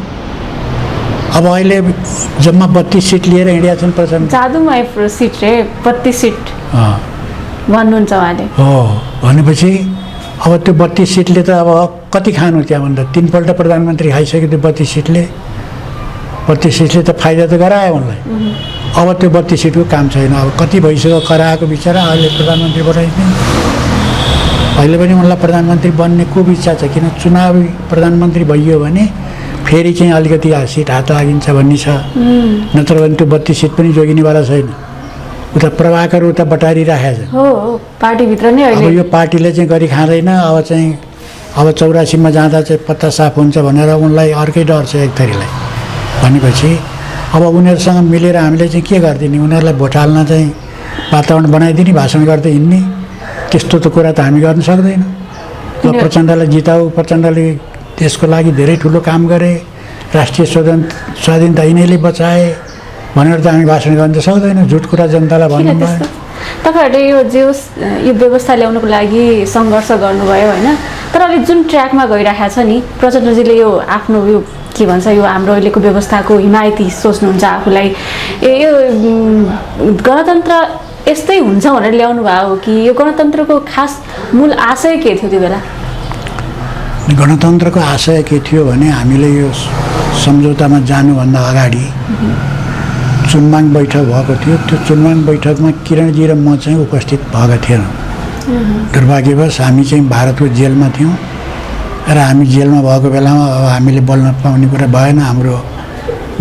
[SPEAKER 1] अब अहिले जम्मा 32 सिट लिएर हिँडेका छन् प्रचण्ड।
[SPEAKER 2] जादुमय सिट रे, 32 सिट भन्नुहुन्छ उहाँले।
[SPEAKER 1] हो, भनेपछि अब त्यो 32 सिटले त अब कति खानु त्यहाँभन्दा? 3 पल्ट प्रधानमन्त्री खाइसक्यो त्यो 32 सिटले। 32 सिटले त फाइदा त गरायो उनलाई। अब त्यो 32 सिटको काम छैन। अब कति भइसक्यो कराएको बिचरा, अहिले प्रधानमन्त्री बनाइदिने। अहिले पनि उनलाई प्रधानमन्त्री बन्ने खुब इच्छा छ, किन चुनावी प्रधानमन्त्री भइयो भने फेरि चाहिँ अलिकति सिट हात लागिन्छ भन्ने छ। नत्र भने त्यो 32 सिट पनि जोगिनेवाला छैन। उता प्रभाकर उता बटारिराखेको छ।
[SPEAKER 2] हो, पार्टीभित्र नै
[SPEAKER 1] अब यो पार्टीले चाहिँ गरी खाँदैन। अब 84मा जाँदा चाहिँ पत्ता साफ हुन्छ भनेर उनलाई अर्कै डर छ एक थरीलाई। भनेपछि अब उनीहरूसँग मिलेर हामीले चाहिँ के गरिदिने? उनीहरूलाई भोट हाल्न चाहिँ वातावरण बनाइदिने, भाषण गर्दै हिँड्ने, त्यस्तो त कुरा त हामी गर्न सक्दैन। प्रचण्डलाई जिताऊ, प्रचण्डले देशको लागि धेरै ठुलो काम गरे, राष्ट्रिय स्वाधीनता यिनीहरूले बचाए भनेर त हामी भाषण गर्न त सक्दैनौँ। झुट कुरा जनतालाई भन्नु भयो।
[SPEAKER 2] तपाईँहरूले यो व्यवस्था ल्याउनको लागि सङ्घर्ष गर्नुभयो होइन, तर अहिले जुन ट्र्याकमा गइरहेको छ नि, प्रचण्डजीले यो आफ्नो यो के भन्छ, यो हाम्रो अहिलेको व्यवस्थाको हिमायती सोच्नुहुन्छ आफूलाई। यो गणतन्त्र यस्तै हुन्छ भनेर ल्याउनु भयो हो कि यो गणतन्त्रको खास मूल आशय के थियो त्यो बेला?
[SPEAKER 1] गणतन्त्रको आशय के थियो भने हामीले यो सम्झौतामा जानुभन्दा अगाडि चुनमाङ बैठक भएको थियो। त्यो चुनमाङ बैठकमा किरणजी र म चाहिँ उपस्थित भएका थिएनौँ। दुर्भाग्यवश हामी चाहिँ भारतको जेलमा थियौँ र हामी जेलमा भएको बेलामा अब हामीले बोल्न पाउने कुरा भएन, हाम्रो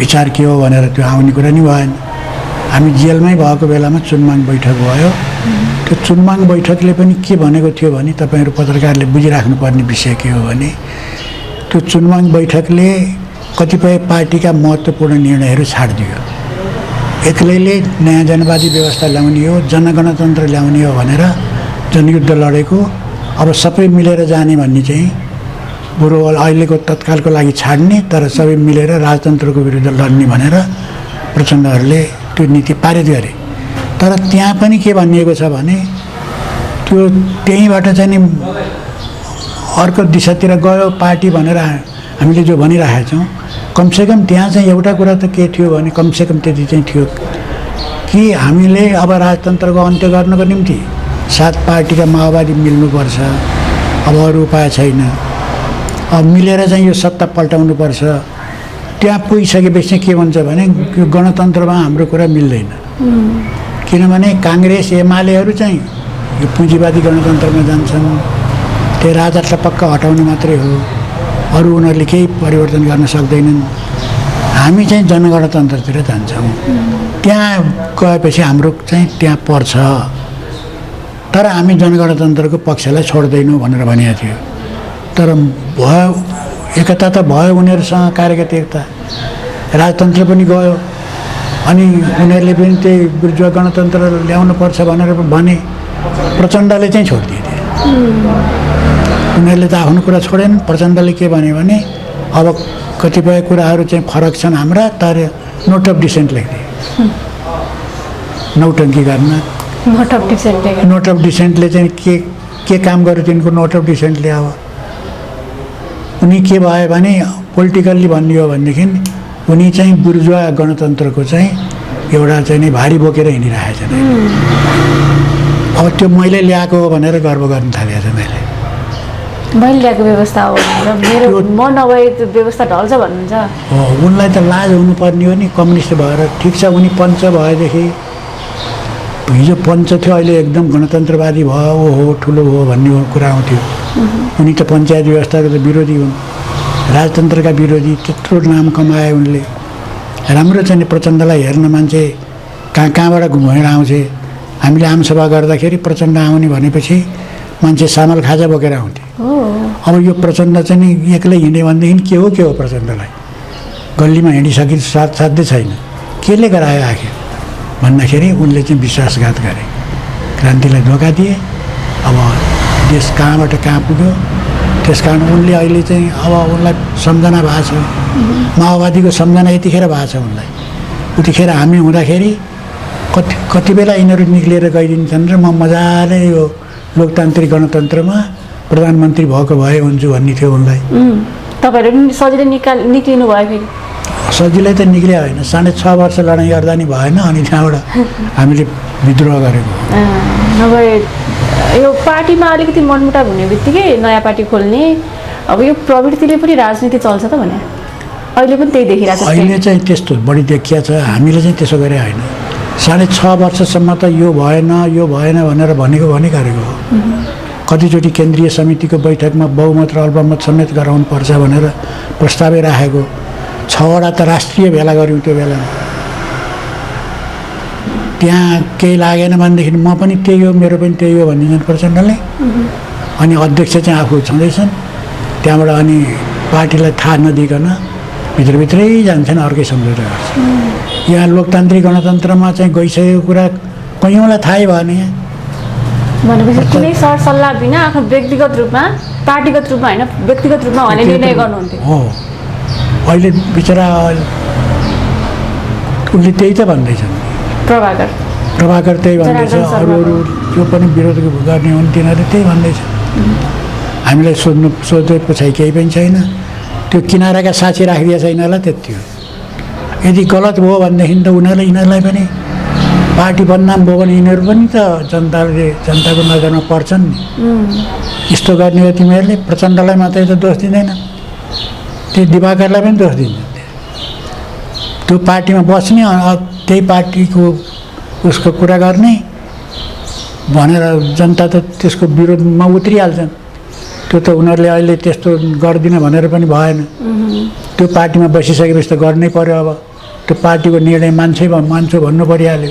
[SPEAKER 1] विचार के हो भनेर त्यो आउने कुरा नि भएन। हामी जेलमै भएको बेलामा चुनमाङ बैठक भयो। त्यो चुनमाङ बैठकले पनि के भनेको थियो भने तपाईँहरू पत्रकारले बुझिराख्नुपर्ने विषय के हो भने त्यो चुनमाङ बैठकले कतिपय पार्टीका महत्त्वपूर्ण निर्णयहरू छाडिदियो। एक्लैले नयाँ जनवादी व्यवस्था ल्याउने हो, जनगणतन्त्र ल्याउने हो भनेर जनयुद्ध लडेको अब सबै मिलेर जाने भन्ने चाहिँ बरु अहिलेको तत्कालको लागि छाड्ने, तर सबै मिलेर राजतन्त्रको विरुद्ध लड्ने भनेर प्रचण्डहरूले त्यो नीति पारित गरे। तर त्यहाँ पनि के भनिएको छ भने त्यो त्यहीँबाट चाहिँ नि अर्को दिशातिर गयो पार्टी भनेर हामीले जो भनिरहेका छौँ। कमसेकम त्यहाँ चाहिँ एउटा कुरा त के थियो भने कमसेकम त्यति चाहिँ थियो कि हामीले अब राजतन्त्रको अन्त्य गर्नको निम्ति 7 पार्टीका माओवादी मिल्नुपर्छ, अब अरू उपाय छैन, अब मिलेर चाहिँ यो सत्ता पल्टाउनुपर्छ। त्यहाँ पुगिसकेपछि के भन्छ भने यो गणतन्त्रमा हाम्रो कुरा मिल्दैन, किनभने काङ्ग्रेस एमालेहरू चाहिँ यो पुँजीवादी गणतन्त्रमा जान्छन्, त्यो राजतलाई पक्का हटाउने मात्रै हो। अरू उनीहरूले केही परिवर्तन गर्न सक्दैनन्। हामी चाहिँ जनगणतन्त्रतिर जान्छौँ। त्यहाँ गएपछि हाम्रो चाहिँ त्यहाँ पर्छ, तर हामी जनगणतन्त्रको पक्षलाई छोड्दैनौँ भनेर भनेको थियो। तर भयो, एकता त भयो उनीहरूसँग, कार्यगत एकता, राजतन्त्र पनि गयो। अनि उनीहरूले पनि त्यही बुर्जुवा गणतन्त्र ल्याउनुपर्छ भनेर भने, प्रचण्डले चाहिँ छोडिदिए। उनीहरूले त आफ्नो कुरा छोडेन। प्रचण्डले के भन्यो भने अब कतिपय कुराहरू चाहिँ फरक छन् हाम्रा, तर नोट अफ डिसेन्ट लेखिदिए। नौटङ्की गर्न नोट अफ डिसेन्टले चाहिँ के काम गर्यो तिनको नोट अफ डिसेन्टले। अब उनी के भयो भने पोलिटिकल्ली भन्ने हो भनेदेखि उनी चाहिँ बुर्जुवा गणतन्त्रको चाहिँ एउटा चाहिँ नि भारी बोकेर हिँडिरहेको छ। अब त्यो मैले ल्याएको हो भनेर गर्व गर्न थालेको छ।
[SPEAKER 2] मैले ल्याएको व्यवस्था हो भनेर मेरो म नभए व्यवस्था ढल्छ भन्नुहुन्छ।
[SPEAKER 1] हो, उनलाई त लाज हुनुपर्ने हो नि, कम्युनिस्ट भएर। ठिक छ, उनी पञ्च भएदेखि, हिजो पञ्च थियो, अहिले एकदम गणतन्त्रवादी भयो, ओ हो ठुलो हो भन्ने कुरा आउँथ्यो। उनी त पञ्चायत व्यवस्थाको त विरोधी हुन्, राजतन्त्रका विरोधी। त्यत्रो नाम कमाए उनले। राम्रो चाहिँ प्रचण्डलाई हेर्न मान्छे कहाँबाट घुमेर आउँछ। हामीले आमसभा गर्दाखेरि प्रचण्ड आउने भनेपछि मान्छे सामल खाजा बोकेर आउँथे। अब यो प्रचण्ड चाहिँ नि एक्लै हिँड्यो भनेदेखि के हो प्रचण्डलाई? गल्लीमा हिँडिसकि साध्यै छैन। केले गरायो आखिर भन्दाखेरि उनले चाहिँ विश्वासघात गरे, क्रान्तिलाई धोका दिए। अब देश कहाँबाट कहाँ पुग्यो। त्यस कारण उनले अहिले चाहिँ अब उनलाई सम्झना भएको छ, माओवादीको सम्झना यतिखेर भएको छ उनलाई। उतिखेर हामी हुँदाखेरि कति बेला यिनीहरू निक्लिएर गइदिन्छन् र म मजाले यो लोकतान्त्रिक गणतन्त्रमा प्रधानमन्त्री भएको भए हुन्छु भन्ने थियो उनलाई।
[SPEAKER 2] तपाईँहरू पनि सजिलै निक्लिनु भयो? फेरि
[SPEAKER 1] सजिलै त निक्लिया होइन, 6.5 वर्ष लडाइँ गर्दा नि भएन। अनि त्यहाँबाट हामीले विद्रोह गरेको।
[SPEAKER 2] नभए यो पार्टीमा अलिकति मनमुटाव हुने बित्तिकै नयाँ पार्टी खोल्ने, अब यो प्रवृत्तिले पनि राजनीति चल्छ त भने अहिले पनि त्यही देखिरहेको छ।
[SPEAKER 1] अहिले चाहिँ त्यस्तो बढी देखिया छ। हामीले चाहिँ त्यसो गरे होइन। 6.5 वर्षसम्म त यो भएन भनेर भनेको गरेको हो। कतिचोटि केन्द्रीय समितिको बैठकमा बहुमत र अल्पमत समेत गराउनुपर्छ भनेर प्रस्तावै राखेको। 6वटा त राष्ट्रिय भेला गऱ्यौँ त्यो बेलामा। त्यहाँ केही लागेन भनेदेखि म पनि त्यही हो, मेरो पनि त्यही हो भनिदिन्छन् प्रचण्डले। अनि अध्यक्ष चाहिँ आफू छँदैछन् त्यहाँबाट। अनि पार्टीलाई थाहा नदिकन भित्रभित्रै जान्छन्, अर्कै सम्झौता गर्छ। यहाँ लोकतान्त्रिक गणतन्त्रमा चाहिँ गइसकेको कुरा कैयौँलाई थाहै भएन। यहाँ
[SPEAKER 2] भनेपछि कुनै सरसल्लाह बिना आफ्नो व्यक्तिगत रूपमा, पार्टीगत रूपमा होइन, व्यक्तिगत रूपमा उहाँले निर्णय गर्नुहुन्थ्यो।
[SPEAKER 1] हो, अहिले बिचरा उनले त्यही त भन्दैछन्। प्रभाकर त्यही भन्दैछ। अरू जो पनि विरोध गर्ने हुन् तिनीहरूले त्यही भन्दैछ। हामीलाई सोध्दै पुछाइ केही पनि छैन। त्यो किनाराका साक्षी राखिदिएको छैन होला, त्यति हो। यदि गलत भयो भनेदेखि त यिनीहरूलाई पनि पार्टी बदनाम भयो भने यिनीहरू पनि त जनताको नजरमा पर्छन् नि। यस्तो गर्ने हो तिमीहरूले। प्रचण्डलाई मात्रै त दोष दिँदैन, त्यो दिवाकरलाई पनि दोष दिन्छ। त्यो पार्टीमा बस्ने, त्यही पार्टीको उसको कुरा गर्ने भनेर जनता त त्यसको विरोधमा उत्रिहाल्छन्। त्यो त उनीहरूले अहिले त्यस्तो गर्दिन भनेर पनि भएन। त्यो पार्टीमा बसिसकेपछि त गर्नै पर्यो। अब त्यो पार्टीको निर्णय मान्छौ भन्नु परिहाल्यो।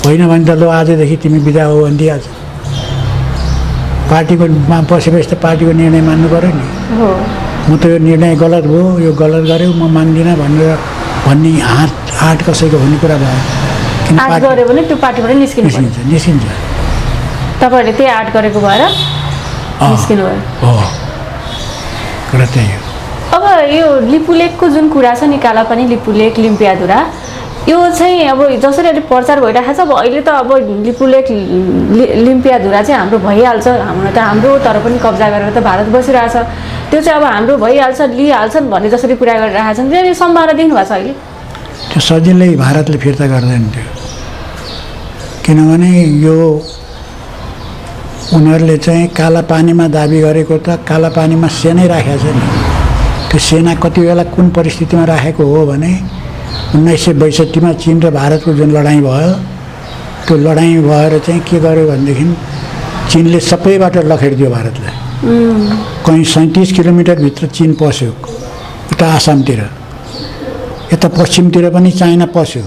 [SPEAKER 1] होइन भने त लो आजदेखि तिमी बिदा हो भनिदिइहाल्छ। पार्टीकोमा बसेपछि त पार्टीको निर्णय मान्नु पऱ्यो नि। म त यो निर्णय गलत भयो, यो गलत गऱ्यो, म मान्दिनँ भन्ने आँट कसैको हुने कुरा भयो।
[SPEAKER 2] आँट गऱ्यो भने त्यो पार्टीबाट
[SPEAKER 1] निस्किन्छ।
[SPEAKER 2] तपाईँहरूले त्यही आँट गरेको भएर निस्किनु भयो।
[SPEAKER 1] हो, कुरा त्यही हो।
[SPEAKER 2] अब यो लिपुलेखको जुन कुरा छ नि, कालापानी लिपुलेख लिम्पियाधुरा, यो चाहिँ अब जसरी अहिले प्रचार भइरहेको छ, अब अहिले त अब लिपुलेख लिम्पियाधुरा चाहिँ हाम्रो भइहाल्छ, हाम्रो तर पनि कब्जा गरेर त भारत बसिरहेछ, त्यो चाहिँ अब हाम्रो भइहाल्छ, लिइहाल्छन् भन्ने जसरी कुरा गरिरहेका छन्। यो सम्भावना देख्नु भएको छ अहिले?
[SPEAKER 1] त्यो सजिलै भारतले फिर्ता गर्दैन त्यो। किनभने यो उनीहरूले चाहिँ कालापानीमा दाबी गरेको त कालापानीमा सेनै राखेको छ नि। त्यो सेना कति बेला कुन परिस्थितिमा राखेको हो भने 1962मा चीन र भारतको जुन लडाइँ भयो, त्यो लडाइँ भएर चाहिँ के गर्यो भनेदेखि चीनले सबैबाट लखेडिदियो भारतलाई। कहीँ 37 किलोमिटरभित्र चिन पस्यो, उता आसामतिर, यता पश्चिमतिर पनि चाइना पस्यो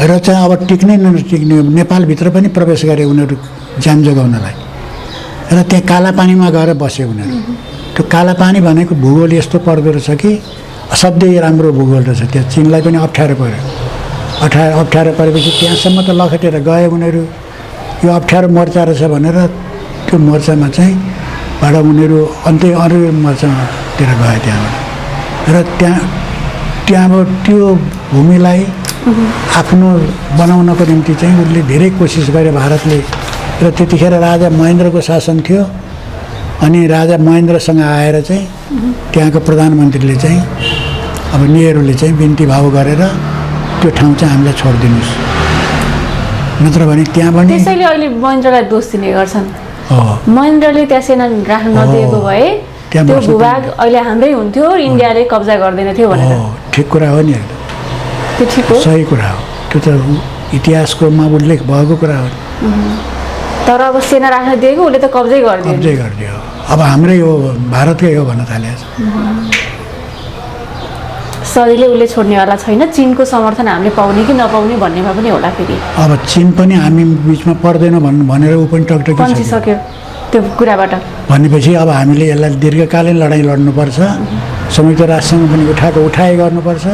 [SPEAKER 1] र चाहिँ अब टिक्नै नटिक्ने नेपालभित्र पनि प्रवेश गरे उनीहरू ज्यान जोगाउनलाई र त्यहाँ कालापानीमा गएर बसे उनीहरू। त्यो कालापानी भनेको भूगोल यस्तो पर्दो रहेछ कि असाध्यै राम्रो भूगोल रहेछ, त्यहाँ चिनलाई पनि अप्ठ्यारो पर्यो। अप्ठ्यारो परेपछि त्यहाँसम्म त लखेटेर गए उनीहरू, यो अप्ठ्यारो मोर्चा रहेछ भनेर त्यो मोर्चामा चाहिँ बाट उनीहरू अन्त्य अरू मोर्चातिर गए त्यहाँबाट र त्यहाँबाट त्यो भूमिलाई आफ्नो बनाउनको निम्ति चाहिँ उसले धेरै कोसिस गरे भारतले र त्यतिखेर राजा महेन्द्रको शासन थियो अनि राजा महेन्द्रसँग आएर चाहिँ त्यहाँको प्रधानमन्त्रीले चाहिँ अब नेहरूले चाहिँ बिन्ती भाव गरेर त्यो ठाउँ चाहिँ हामीलाई छोडिदिनुहोस्, नत्र भने त्यहाँ पनि
[SPEAKER 2] त्यसैले अहिले महेन्द्रलाई दोष दिने गर्छन्। महेन्द्रले त्यहाँ सेना राख्न नदिएको भए त्यो भूभाग अहिले हाम्रै हुन्थ्यो, इन्डियाले कब्जा गर्दैन थियो भनेर।
[SPEAKER 1] ठिक कुरा हो नि,
[SPEAKER 2] त्यो ठिक हो,
[SPEAKER 1] सही कुरा हो, त्यो त इतिहासकोमा उल्लेख भएको कुरा हो।
[SPEAKER 2] तर अब सेना राख्न दिएको उसले त कब्जै
[SPEAKER 1] गरिदियो। अब हाम्रै हो, भारतकै हो भन्न थाले।
[SPEAKER 2] सजिलै उसले छोड्नेवाला छैन, चिनको समर्थन हामीले पाउने कि नपाउने भन्नेमा पनि होला फेरि।
[SPEAKER 1] अब चिन पनि हामी बिचमा पर्दैन भनेर ऊ पनि टकटकी
[SPEAKER 2] पन्छिसक्यो त्यो कुराबाट।
[SPEAKER 1] भनेपछि अब हामीले यसलाई दीर्घकालीन लडाइँ लड्नुपर्छ, संयुक्त राष्ट्रसँग पनि उठाइ गर्नुपर्छ,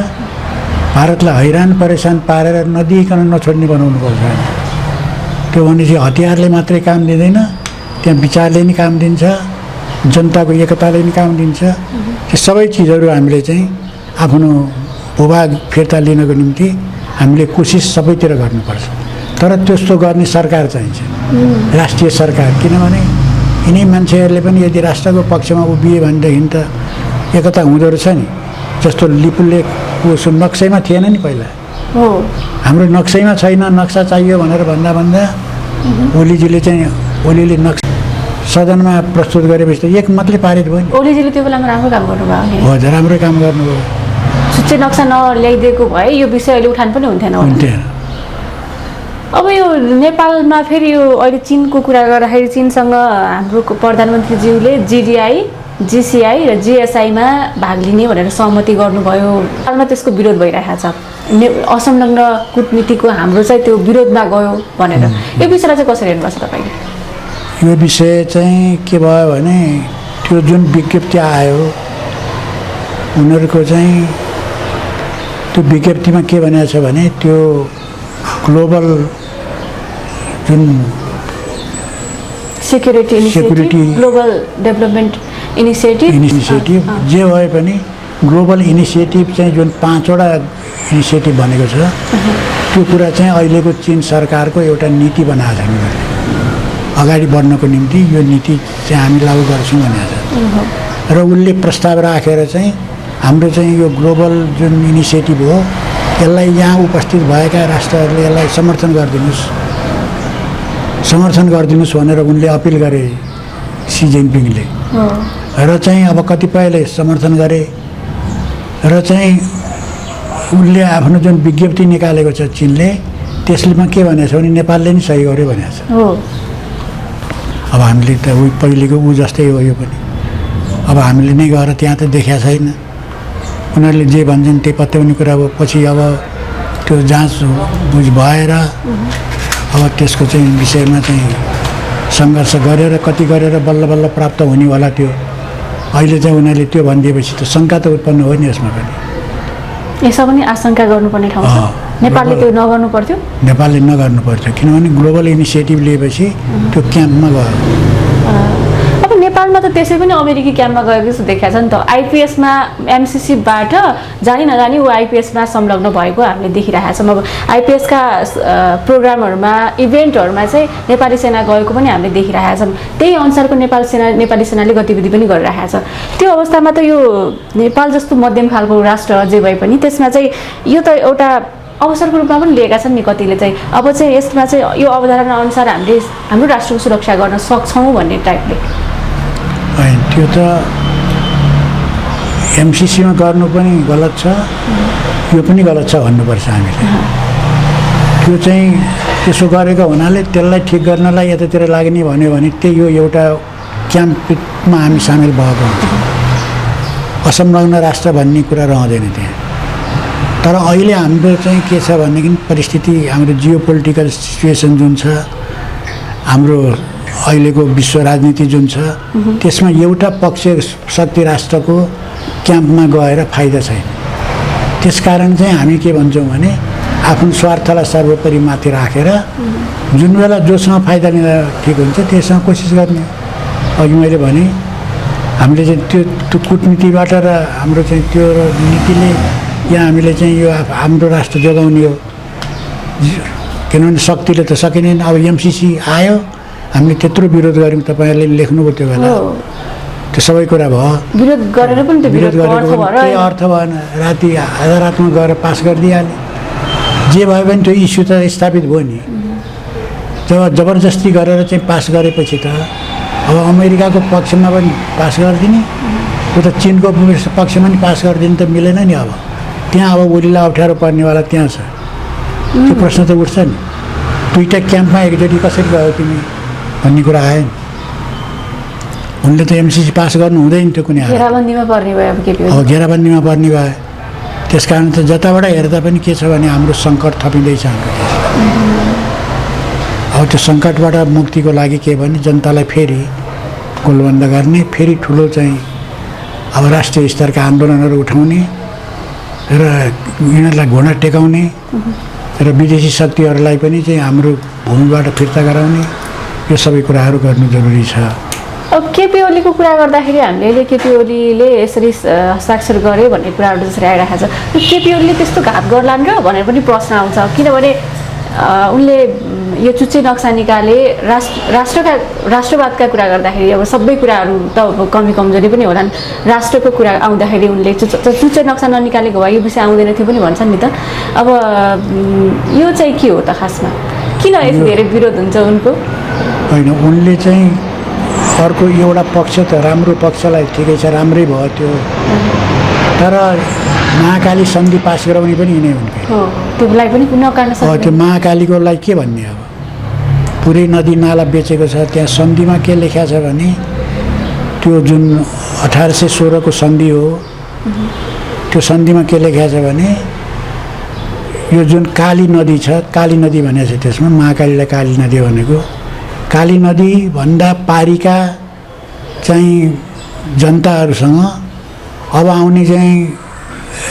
[SPEAKER 1] भारतलाई हैरान परेशान पारेर नदिइकन नछोड्ने बनाउनुपर्छ। त्यो भनेपछि हतियारले मात्रै काम दिँदैन, त्यहाँ विचारले नि काम दिन्छ, जनताको एकताले नि काम दिन्छ। त्यो सबै चिजहरू हामीले चाहिँ आफ्नो भूभाग फिर्ता लिनको निम्ति हामीले कोसिस सबैतिर गर्नुपर्छ। तर त्यस्तो गर्ने सरकार चाहिन्छ, राष्ट्रिय सरकार। किनभने यिनै मान्छेहरूले पनि यदि राष्ट्रको पक्षमा उभिए भनेदेखि त एकता हुँदो रहेछ नि। जस्तो लिपुलेखको नक्सैमा थिएन नि पहिला, हाम्रो नक्सैमा छैन, नक्सा चाहियो भनेर भन्दा ओलीजीले चाहिँ ओलीले नक्सा सदनमा प्रस्तुत गरेपछि त एक मतले पारित भयो नि।
[SPEAKER 2] ओलीजीले त्यो बेलामा राम्रो काम गर्नुभयो नि।
[SPEAKER 1] हजुर, राम्रो काम गर्नुभयो।
[SPEAKER 2] छुट्टै नक्सा नल्याइदिएको भए यो विषय अहिले उठान पनि हुन्थेन। अब यो नेपालमा फेरि यो अहिले चिनको कुरा गर्दाखेरि चिनसँग हाम्रो प्रधानमन्त्रीज्यूले GDI, GCI र GSIमा भाग लिने भनेर सहमति गर्नुभयो। हालमा त्यसको विरोध भइरहेको छ, असंलग्न कूटनीतिको हाम्रो चाहिँ त्यो विरोधमा गयो भनेर। यो विषयलाई चाहिँ कसरी हेर्नुपर्छ तपाईँले?
[SPEAKER 1] यो विषय चाहिँ के भयो भने त्यो जुन विज्ञप्ति आयो उनीहरूको चाहिँ त्यो विज्ञप्तिमा के भनेको छ भने त्यो ग्लोबल जुन
[SPEAKER 2] सेक्युरिटी ग्लोबल डेभलपमेन्ट इनिसिएटिभ
[SPEAKER 1] जे भए पनि ग्लोबल इनिसिएटिभ चाहिँ जुन 5वटा इनिसिएटिभ भनेको छ त्यो कुरा चाहिँ अहिलेको चीन सरकारको एउटा नीति बनाएको छ उनीहरूले अगाडि बढ्नको निम्ति। यो नीति चाहिँ हामी लागू गर्छौँ भनेको छ र उसले प्रस्ताव राखेर चाहिँ हाम्रो चाहिँ यो ग्लोबल जुन इनिसिएटिभ हो यसलाई यहाँ उपस्थित भएका राष्ट्रहरूले यसलाई समर्थन गरिदिनुहोस् भनेर उनले अपिल गरे सी जिनपिङले। र चाहिँ अब कतिपयले समर्थन गरे र चाहिँ उनले आफ्नो जुन विज्ञप्ति निकालेको छ चिनले त्यसलेमा के भनेको छ भने नेपालले नि सही गर्यो भनेको छ। अब हामीले त पहिलेको जस्तै हो यो पनि। अब हामीले नै गएर त्यहाँ त देखाएको छैन, उनीहरूले जे भन्छन् त्यही पत्याउने कुरा हो। पछि अब त्यो जाँच बुझ भएर अब त्यसको चाहिँ विषयमा चाहिँ सङ्घर्ष गरेर कति गरेर बल्ल बल्ल प्राप्त हुने होला। त्यो अहिले चाहिँ उनीहरूले त्यो भनिदिएपछि त शङ्का त उत्पन्न हो नि यसमा पनि।
[SPEAKER 2] यसमा पनि आशंका गर्नुपर्ने ठाउँ छ। नेपालले त्यो नगर्नु पर्थ्यो,
[SPEAKER 1] नेपालले नगर्नु पर्थ्यो किनभने ग्लोबल इनिसिएटिभ लिएपछि त्यो क्याम्पमा गयो।
[SPEAKER 2] अब नेपालमा त त्यसै पनि अमेरिकी क्याम्पमा गएको जस्तो देखाएको छ नि त। आइपिएसमा MCCबाट जानी नजानी ऊ आइपिएसमा संलग्न भएको हामीले देखिरहेका छौँ। अब आइपिएसका प्रोग्रामहरूमा इभेन्टहरूमा चाहिँ नेपाली सेना गएको पनि हामीले देखिरहेका छौँ। त्यही अनुसारको नेपाली सेनाले गतिविधि पनि गरिरहेको छ। त्यो अवस्थामा त यो नेपाल जस्तो मध्यम खालको राष्ट्र जे भए पनि त्यसमा चाहिँ यो त एउटा अवसरको रूपमा पनि लिएका छन् नि कतिले चाहिँ। अब चाहिँ यसमा चाहिँ यो अवधारणा अनुसार हामीले हाम्रो राष्ट्रको सुरक्षा गर्न सक्छौँ भन्ने टाइपले।
[SPEAKER 1] त्यो त MCCमा गर्नु पनि गलत छ, यो पनि गलत छ भन्नुपर्छ हामीले। त्यो चाहिँ त्यसो गरेको हुनाले त्यसलाई ठिक गर्नलाई यतातिर लाग्ने भन्यो भने त्यही यो एउटा क्याम्पमा हामी सामेल भएको हुन्छौँ। असंलग्न राष्ट्र भन्ने कुरा रहँदैन त्यहाँ। तर अहिले हाम्रो चाहिँ के छ भनेदेखि परिस्थिति, हाम्रो जियो पोलिटिकल सिचुएसन जुन छ, हाम्रो अहिलेको विश्व राजनीति जुन छ, त्यसमा एउटा पक्ष शक्ति राष्ट्रको क्याम्पमा गएर फाइदा छैन। त्यसकारण चाहिँ हामी के भन्छौँ भने आफ्नो स्वार्थलाई सर्वोपरि माथि राखेर जुन बेला जोसँग फाइदा लिँदा ठिक हुन्छ त्यससँग कोसिस गर्ने। अघि मैले भने हामीले चाहिँ त्यो कुटनीतिबाट र हाम्रो चाहिँ त्यो नीतिले यहाँ हामीले चाहिँ यो हाम्रो राष्ट्र जोगाउने हो। किनभने शक्तिले त सकिँदैन। अब एमसिसी आयो, हामीले त्यत्रो विरोध गऱ्यौँ, तपाईँहरूले लेख्नुभयो त्यो बेला, त्यो सबै कुरा भयो।
[SPEAKER 2] विरोध गरेर पनि त्यो
[SPEAKER 1] विरोध गरेको केही अर्थ भएन। राति आधा रातमा गएर पास गरिदिइहाल्यो। जे भयो भने त्यो इस्यु त स्थापित भयो नि। जब जबरजस्ती गरेर चाहिँ पास गरेपछि त अब अमेरिकाको पक्षमा पनि पास गरिदिने, त्यो त चिनको पक्षमा पनि पास गरिदिनु त मिलेन नि। अब त्यहाँ अब ओलीलाई अप्ठ्यारो पर्नेवाला त्यहाँ छ। त्यो प्रश्न त उठ्छ नि। दुईवटा क्याम्पमा एकचोटि कसरी गयो तिमी भन्ने कुरा आयो नि। उनले त एमसिसी पास गर्नु हुँदैन थियो कुनै हालतमा।
[SPEAKER 2] घेराबन्दीमा पर्ने भयो।
[SPEAKER 1] अब घेराबन्दीमा पर्ने भयो। त्यस कारण त जताबाट हेर्दा पनि के छ भने हाम्रो सङ्कट थपिँदैछ हाम्रो देशमा। अब त्यो सङ्कटबाट मुक्तिको लागि के भने जनतालाई फेरि गोलबन्द गर्ने, फेरि ठुलो चाहिँ अब राष्ट्रिय स्तरका आन्दोलनहरू उठाउने र यिनीहरूलाई घुँडा टेकाउने र विदेशी शक्तिहरूलाई पनि चाहिँ हाम्रो भूमिबाट फिर्ता गराउने, यो सबै कुराहरू गर्नु जरुरी छ।
[SPEAKER 2] अब केपी ओलीको कुरा गर्दाखेरि हामीले केपी ओलीले यसरी हस्ताक्षर गरे भन्ने कुराहरू जसरी आइरहेको छ, केपी ओलीले त्यस्तो घात गर्लान् र भनेर पनि प्रश्न आउँछ। किनभने उनले यो चुच्चे नक्सा निकाले राष्ट्रवादका कुरा गर्दाखेरि अब सबै कुराहरू त अब कमी कमजोरी पनि होलान्। राष्ट्रको कुरा आउँदाखेरि उनले चुच्चे नक्सा ननिकालेको भए यो विषय आउँदैन थियो पनि भन्छन् नि त। अब यो चाहिँ के हो त खासमा? किन यति धेरै विरोध हुन्छ उनको?
[SPEAKER 1] होइन, उनले चाहिँ अर्को एउटा पक्ष त राम्रो पक्षलाई ठिकै छ, राम्रै भयो त्यो, तर महाकाली सन्धि पास गराउने पनि यिनै उनकै
[SPEAKER 2] हो। त्यसलाई पनि नकार्न सक्छ।
[SPEAKER 1] त्यो महाकालीकोलाई के भन्ने, अब पुरै नदी नाला बेचेको छ। त्यहाँ सन्धिमा के लेखा छ भने त्यो जुन 1816 को सन्धि हो, त्यो सन्धिमा के लेखा छ भने यो जुन काली नदी छ, काली नदी भनेको छ त्यसमा, महाकालीलाई काली नदी भनेको, काली नदी भन्दा पारीका चाहिँ जनताहरूसँग अब आउने चाहिँ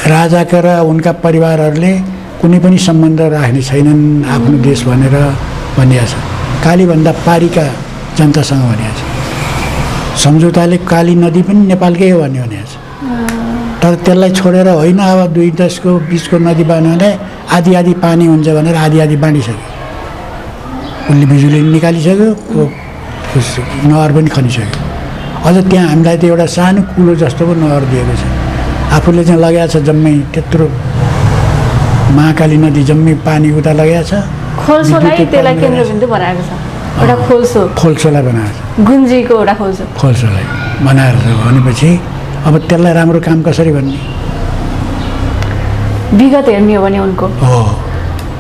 [SPEAKER 1] राजाका र उनका परिवारहरूले कुनै पनि सम्बन्ध राख्ने छैनन् आफ्नो देश भनेर भनिएको छ। कालीभन्दा पारीका जनतासँग भनिएको छ। सम्झौताले काली नदी पनि नेपालकै हो भन्ने भनेको छ। तर त्यसलाई छोडेर होइन, अब दुई देशको बिचको नदी बनाउँदा आधी आधी पानी हुन्छ भनेर आधी आधी बाँडिसक्यो। उनले बिजुली निकालिसक्यो, नहर पनि खनिसक्यो। अझ त्यहाँ हामीलाई त एउटा सानो कुलो जस्तो पो नहर दिएको छ। आफूले चाहिँ लगाएको छ जम्मै त्यत्रो महाकाली नदी जम्मै पानी उता लगाएको छ।
[SPEAKER 2] खोल्सोलाई त्यसलाई केन्द्रबिन्दु बनाएको छ, एउटा
[SPEAKER 1] खोल्सोलाई बनाएको छ,
[SPEAKER 2] गुन्जीको एउटा
[SPEAKER 1] खोल्सोलाई बनाएर छ भनेपछि अब त्यसलाई राम्रो काम कसरी भन्ने?
[SPEAKER 2] विगत हेर्ने हो भने उनको
[SPEAKER 1] हो।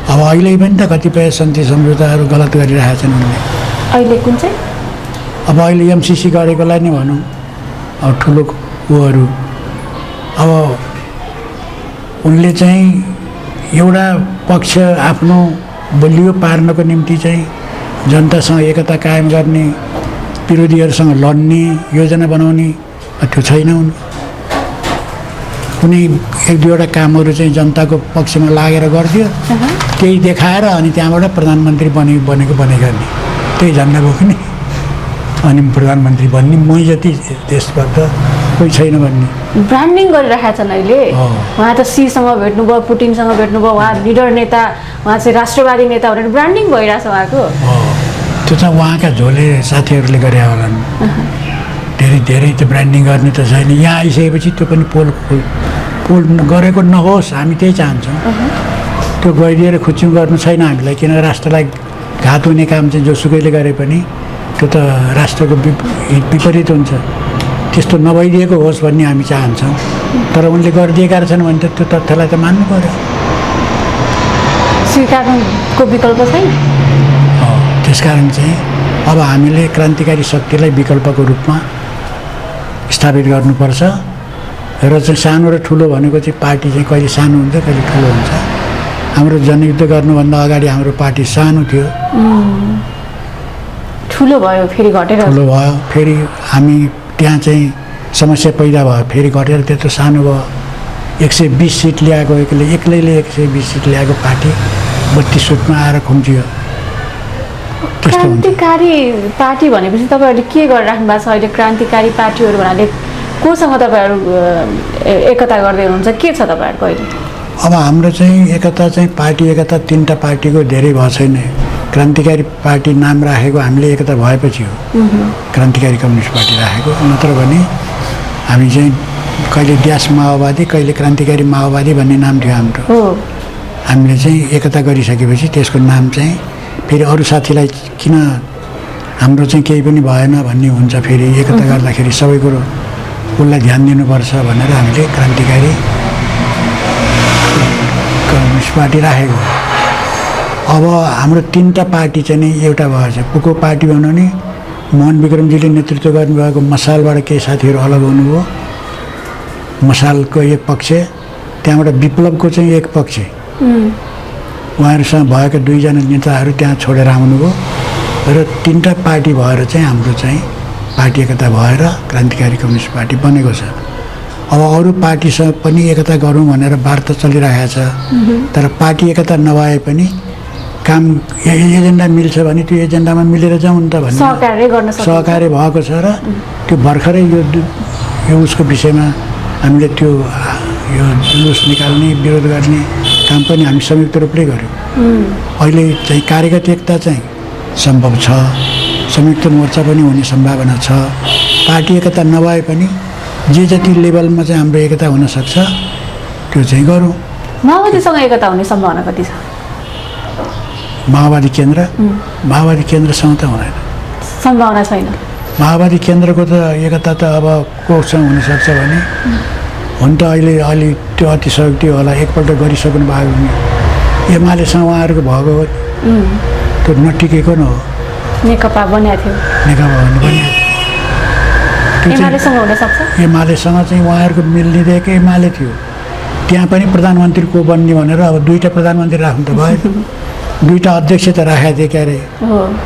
[SPEAKER 1] अब अहिले पनि त कतिपय सन्धि सम्झौताहरू गलत गरिरहेका छन् उनले।
[SPEAKER 2] अहिले कुन चाहिँ?
[SPEAKER 1] अब अहिले एमसिसी गरेकोलाई नै भनौँ, अब ठुलो ऊहरू। अब उनले चाहिँ एउटा पक्ष आफ्नो बलियो पार्नको निम्ति चाहिँ जनतासँग एकता कायम गर्ने, विरोधीहरूसँग लड्ने योजना बनाउने त्यो छैन उनको। कुनै एक दुईवटा कामहरू चाहिँ जनताको पक्षमा लागेर गरिदियो, त्यही देखाएर अनि त्यहाँबाट प्रधानमन्त्री बनेको गर्ने, त्यही झन्डा बोक्ने अनि प्रधानमन्त्री बन्ने, मै जति देशभक्त कोही छैन भन्ने
[SPEAKER 2] ब्रान्डिङ गरिरहेका छन् अहिले। उहाँ त सीसँग भेट्नुभयो, पुटिनसँग भेट्नुभयो, उहाँ लिडर नेता, उहाँ चाहिँ राष्ट्रवादी नेता भनेर ब्रान्डिङ भइरहेछ उहाँको।
[SPEAKER 1] त्यो चाहिँ उहाँका झोले साथीहरूले गरे होलान्। धेरै धेरै त ब्रान्डिङ गर्ने त छैन। यहाँ आइसकेपछि त्यो पनि पोल गरेको नहोस्, हामी त्यही चाहन्छौँ। त्यो गइदिएर खुच्चुङ गर्नु छैन हामीलाई, किन राष्ट्रलाई घात हुने काम चाहिँ जोसुकैले गरे पनि त्यो त राष्ट्रको विपरीत हुन्छ। त्यस्तो नभइदिएको होस् भन्ने हामी चाहन्छौँ। तर उनले गरिदिएका रहेछन् भने त त्यो तथ्यलाई त मान्नु पर्यो।
[SPEAKER 2] स्वीकारको विकल्प छैन।
[SPEAKER 1] त्यसकारण चाहिँ अब हामीले क्रान्तिकारी शक्तिलाई विकल्पको रूपमा स्थापित गर्नुपर्छ र चाहिँ सानो र ठुलो भनेको चाहिँ पार्टी चाहिँ कहिले सानो हुन्छ कहिले ठुलो हुन्छ। हाम्रो जनयुद्ध गर्नुभन्दा अगाडि हाम्रो पार्टी सानो थियो,
[SPEAKER 2] ठुलो भयो फेरि घटेर
[SPEAKER 1] ठुलो भयो, फेरि हामी त्यहाँ चाहिँ समस्या पैदा भयो, फेरि घटेर त्यत्रो सानो भयो। 120 सिट ल्याएको एक्लैले 120 सिट ल्याएको पार्टी 32 सिटमा आएर खुम्चियो। त्यस्तो हुन्छ।
[SPEAKER 2] क्रान्तिकारी पार्टी भनेपछि तपाईँहरूले के गरिराख्नु भएको छ अहिले? क्रान्तिकारी पार्टीहरू भन्नाले कोसँग तपाईँहरू एकता गर्दै हुनुहुन्छ? के छ तपाईँहरूको अहिले?
[SPEAKER 1] अब हाम्रो चाहिँ एकता चाहिँ पार्टी एकता 3टा पार्टीको धेरै भएको छैन। क्रान्तिकारी पार्टी नाम राखेको हामीले एकता भएपछि हो क्रान्तिकारी कम्युनिस्ट पार्टी राखेको, नत्र भने हामी चाहिँ कहिले ड्यास माओवादी कहिले क्रान्तिकारी माओवादी भन्ने नाम थियो हाम्रो। हामीले चाहिँ एकता गरिसकेपछि त्यसको नाम चाहिँ फेरि अरू साथीलाई किन हाम्रो चाहिँ केही पनि भएन भन्ने हुन्छ। फेरि एकता गर्दाखेरि सबै कुरो उसलाई ध्यान दिनुपर्छ भनेर हामीले क्रान्तिकारी कम्युनिस्ट पार्टी राखेको। अब हाम्रो 3टा पार्टी चाहिँ नि एउटा भएछ। पुको पार्टी भनौँ नि, मोहन विक्रमजीले नेतृत्व गर्नुभएको मसालबाट केही साथीहरू अलग हुनुभयो, मसालको एक पक्ष, त्यहाँबाट विप्लवको चाहिँ एक पक्ष, उहाँहरूसँग भएका 2जना नेताहरू त्यहाँ छोडेर आउनुभयो र 3टा पार्टी भएर चाहिँ हाम्रो चाहिँ पार्टी एकता भएर क्रान्तिकारी कम्युनिस्ट पार्टी बनेको छ। अब अरू पार्टीसँग पनि एकता गरौँ भनेर वार्ता चलिरहेको छ, तर पार्टी एकता नभए पनि काम एजेन्डा मिल्छ भने त्यो एजेन्डामा मिलेर जाउँ नि त भन्ने सहकार्य भएको छ। र त्यो भर्खरै यो उसको विषयमा हामीले त्यो यो जुलुस निकाल्ने विरोध गर्ने काम पनि हामी संयुक्त रूपले गऱ्यौँ। अहिले चाहिँ कार्यगत एकता चाहिँ सम्भव छ, संयुक्त मोर्चा पनि हुने सम्भावना छ। पार्टी एकता नभए पनि जे जति लेभलमा चाहिँ हाम्रो एकता हुनसक्छ त्यो चाहिँ गरौँ।
[SPEAKER 2] माओवादीसँग एकता हुने सम्भावना कति छ?
[SPEAKER 1] माओवादी केन्द्रसँग त हुँदैन,
[SPEAKER 2] सम्भावना छैन। माओवादी
[SPEAKER 1] केन्द्रको त एकता त अब कोसँग हुनसक्छ भने हुन त अहिले अलि त्यो अतिशयोक्ति होला, एकपल्ट गरिसक्नु भएको भने एमालेसँग उहाँहरूको भएको हो त्यो नटिकेको न हो।
[SPEAKER 2] नेकपा बन्या थियो,
[SPEAKER 1] नेकपा भन्नु पनि
[SPEAKER 2] एमालेसँग हुनसक्छ।
[SPEAKER 1] एमालेसँग चाहिँ उहाँहरूको मिल्ने दिएको एमाले थियो, त्यहाँ पनि प्रधानमन्त्री को बन्ने भनेर अब 2टा प्रधानमन्त्री राख्नु त भएन, 2टा अध्यक्ष त राखेको थिए क्यारे,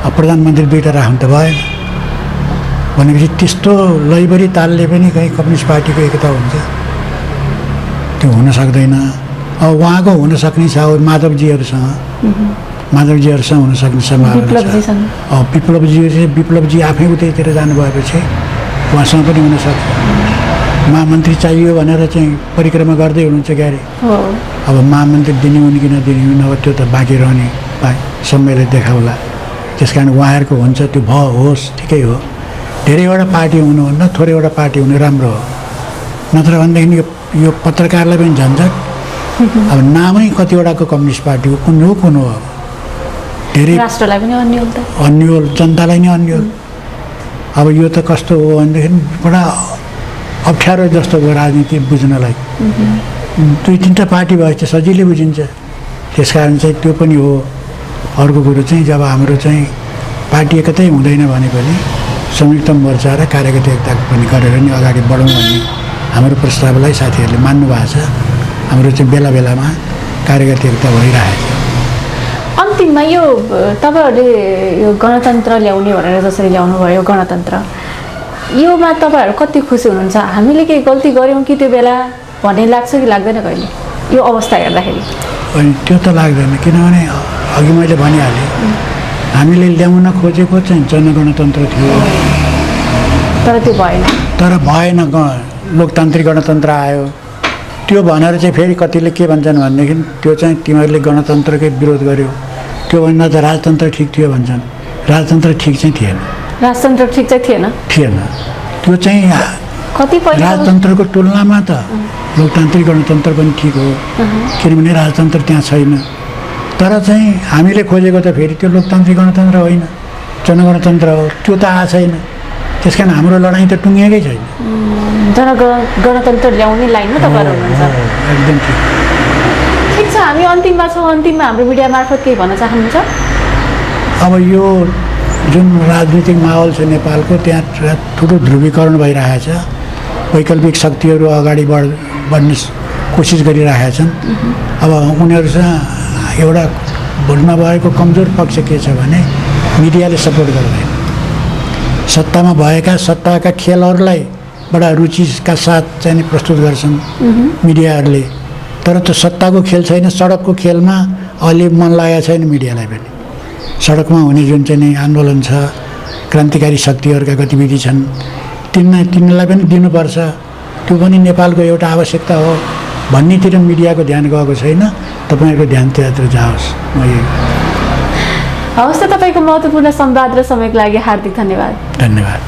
[SPEAKER 1] अब प्रधानमन्त्री 2टा राख्नु त भएन भनेपछि त्यस्तो लैबरी तालले पनि कहीँ कम्युनिस्ट पार्टीको एकता हुन्छ? त्यो हुन सक्दैन। अब उहाँको हुनसक्ने छ अब माधवजीहरूसँग हुनसक्ने सम्भावना छ। अब विप्लवजी आफै उतैतिर जानुभएपछि उहाँसँग पनि हुनसक्छ। महामन्त्री चाहियो भनेर चाहिँ परिक्रमा गर्दै हुनुहुन्छ क्यारे, अब महामन्त्री दिने हुन् कि नदिने हुन् अब त्यो त बाँकी रहने समयले देखाउला। त्यस कारण उहाँहरूको हुन्छ त्यो होस्, ठिकै हो। धेरैवटा पार्टी हुनुभन्दा थोरैवटा पार्टी हुनु राम्रो हो, नत्र भनेदेखि यो पत्रकारलाई पनि झन्झट। अब नामै कतिवटाको कम्युनिस्ट पार्टीको कुन हो धेरै
[SPEAKER 2] राष्ट्रलाई पनि
[SPEAKER 1] अन्यल, जनतालाई नै अन्यल। अब यो त कस्तो हो भनेदेखि बडा अप्ठ्यारो जस्तो भयो राजनीति बुझ्नलाई। 2-3टा पार्टी भएपछि सजिलै बुझिन्छ। त्यस कारण चाहिँ त्यो पनि हो। अर्को कुरो चाहिँ जब हाम्रो चाहिँ पार्टी एकतै हुँदैन भने पनि संयुक्त मोर्चा र कार्यगत एकता पनि गरेर नि अगाडि बढौँ भन्ने हाम्रो प्रस्तावलाई साथीहरूले मान्नु भएको छ। हाम्रो चाहिँ बेला बेलामा कार्यगत एकता भइरहेको छ।
[SPEAKER 2] अन्तिममा यो तपाईँहरूले यो गणतन्त्र ल्याउने भनेर जसरी ल्याउनु भयो गणतन्त्र, योमा तपाईँहरू कति खुसी हुनुहुन्छ? हामीले केही गल्ती गऱ्यौँ कि त्यो बेला भन्ने लाग्छ कि लाग्दैन कहिले यो अवस्था हेर्दाखेरि?
[SPEAKER 1] अनि त्यो त लाग्दैन, किनभने अघि मैले भनिहालेँ हामीले ल्याउन खोजेको चाहिँ जनगणतन्त्र थियो,
[SPEAKER 2] तर त्यो भएन। लोकतान्त्रिक गणतन्त्र आयो। त्यो भनेर चाहिँ फेरि कतिले के भन्छन् भनेदेखि त्यो चाहिँ तिमीहरूले गणतन्त्रकै विरोध गर्यो, त्यो भन्दा त राजतन्त्र ठिक थियो भन्छन्। राजतन्त्र ठिक चाहिँ थिएन। राजतन्त्र ठिक चाहिँ थिएन।
[SPEAKER 1] त्यो चाहिँ
[SPEAKER 2] कतिपय
[SPEAKER 1] राजतन्त्रको तुलनामा त लोकतान्त्रिक गणतन्त्र पनि ठिक हो, किनभने राजतन्त्र त्यहाँ छैन। तर चाहिँ हामीले खोजेको त फेरि त्यो लोकतान्त्रिक गणतन्त्र होइन, जनगणतन्त्र हो। त्यो त आएको छैन। त्यस कारण हाम्रो लडाइँ त टुङ्गिएकै छैन।
[SPEAKER 2] गणतन्त्र ल्याउने लाइनमा तपाईहरु हुनुहुन्छ।
[SPEAKER 1] एकदम
[SPEAKER 2] ठिक छ, हामी अन्तिममा छौँ। अन्तिममा हाम्रो मिडिया मार्फत केही भन्न चाहनुहुन्छ?
[SPEAKER 1] अब यो जुन राजनीतिक माहौल छ नेपालको त्यहाँ ठुलो ध्रुवीकरण भइरहेछ। वैकल्पिक शक्तिहरू अगाडि बढ्ने कोसिस गरिरहेका छन्। अब उनीहरूसँग एउटा भुलमा भएको कमजोर पक्ष के छ भने मिडियाले सपोर्ट गर्दैन। सत्तामा भएका सत्ताका खेलहरूलाई बडा रुचिका साथ चाहिँ प्रस्तुत गर्छन् मिडियाहरूले, तर त्यो सत्ताको खेल छैन। सडकको खेलमा अहिले मन लागेको छैन मिडियालाई पनि। सडकमा हुने जुन चाहिँ आन्दोलन छ, क्रान्तिकारी शक्तिहरूका गतिविधि छन्, तिनलाई पनि दिनुपर्छ। त्यो पनि नेपालको एउटा आवश्यकता हो भन्नेतिर मिडियाको ध्यान गएको छैन। तपाईँहरूको ध्यान त्यतातिर जाओस्। म यही
[SPEAKER 2] हवस् त, तपाईँको महत्त्वपूर्ण संवाद र समयको लागि हार्दिक धन्यवाद।
[SPEAKER 1] धन्यवाद।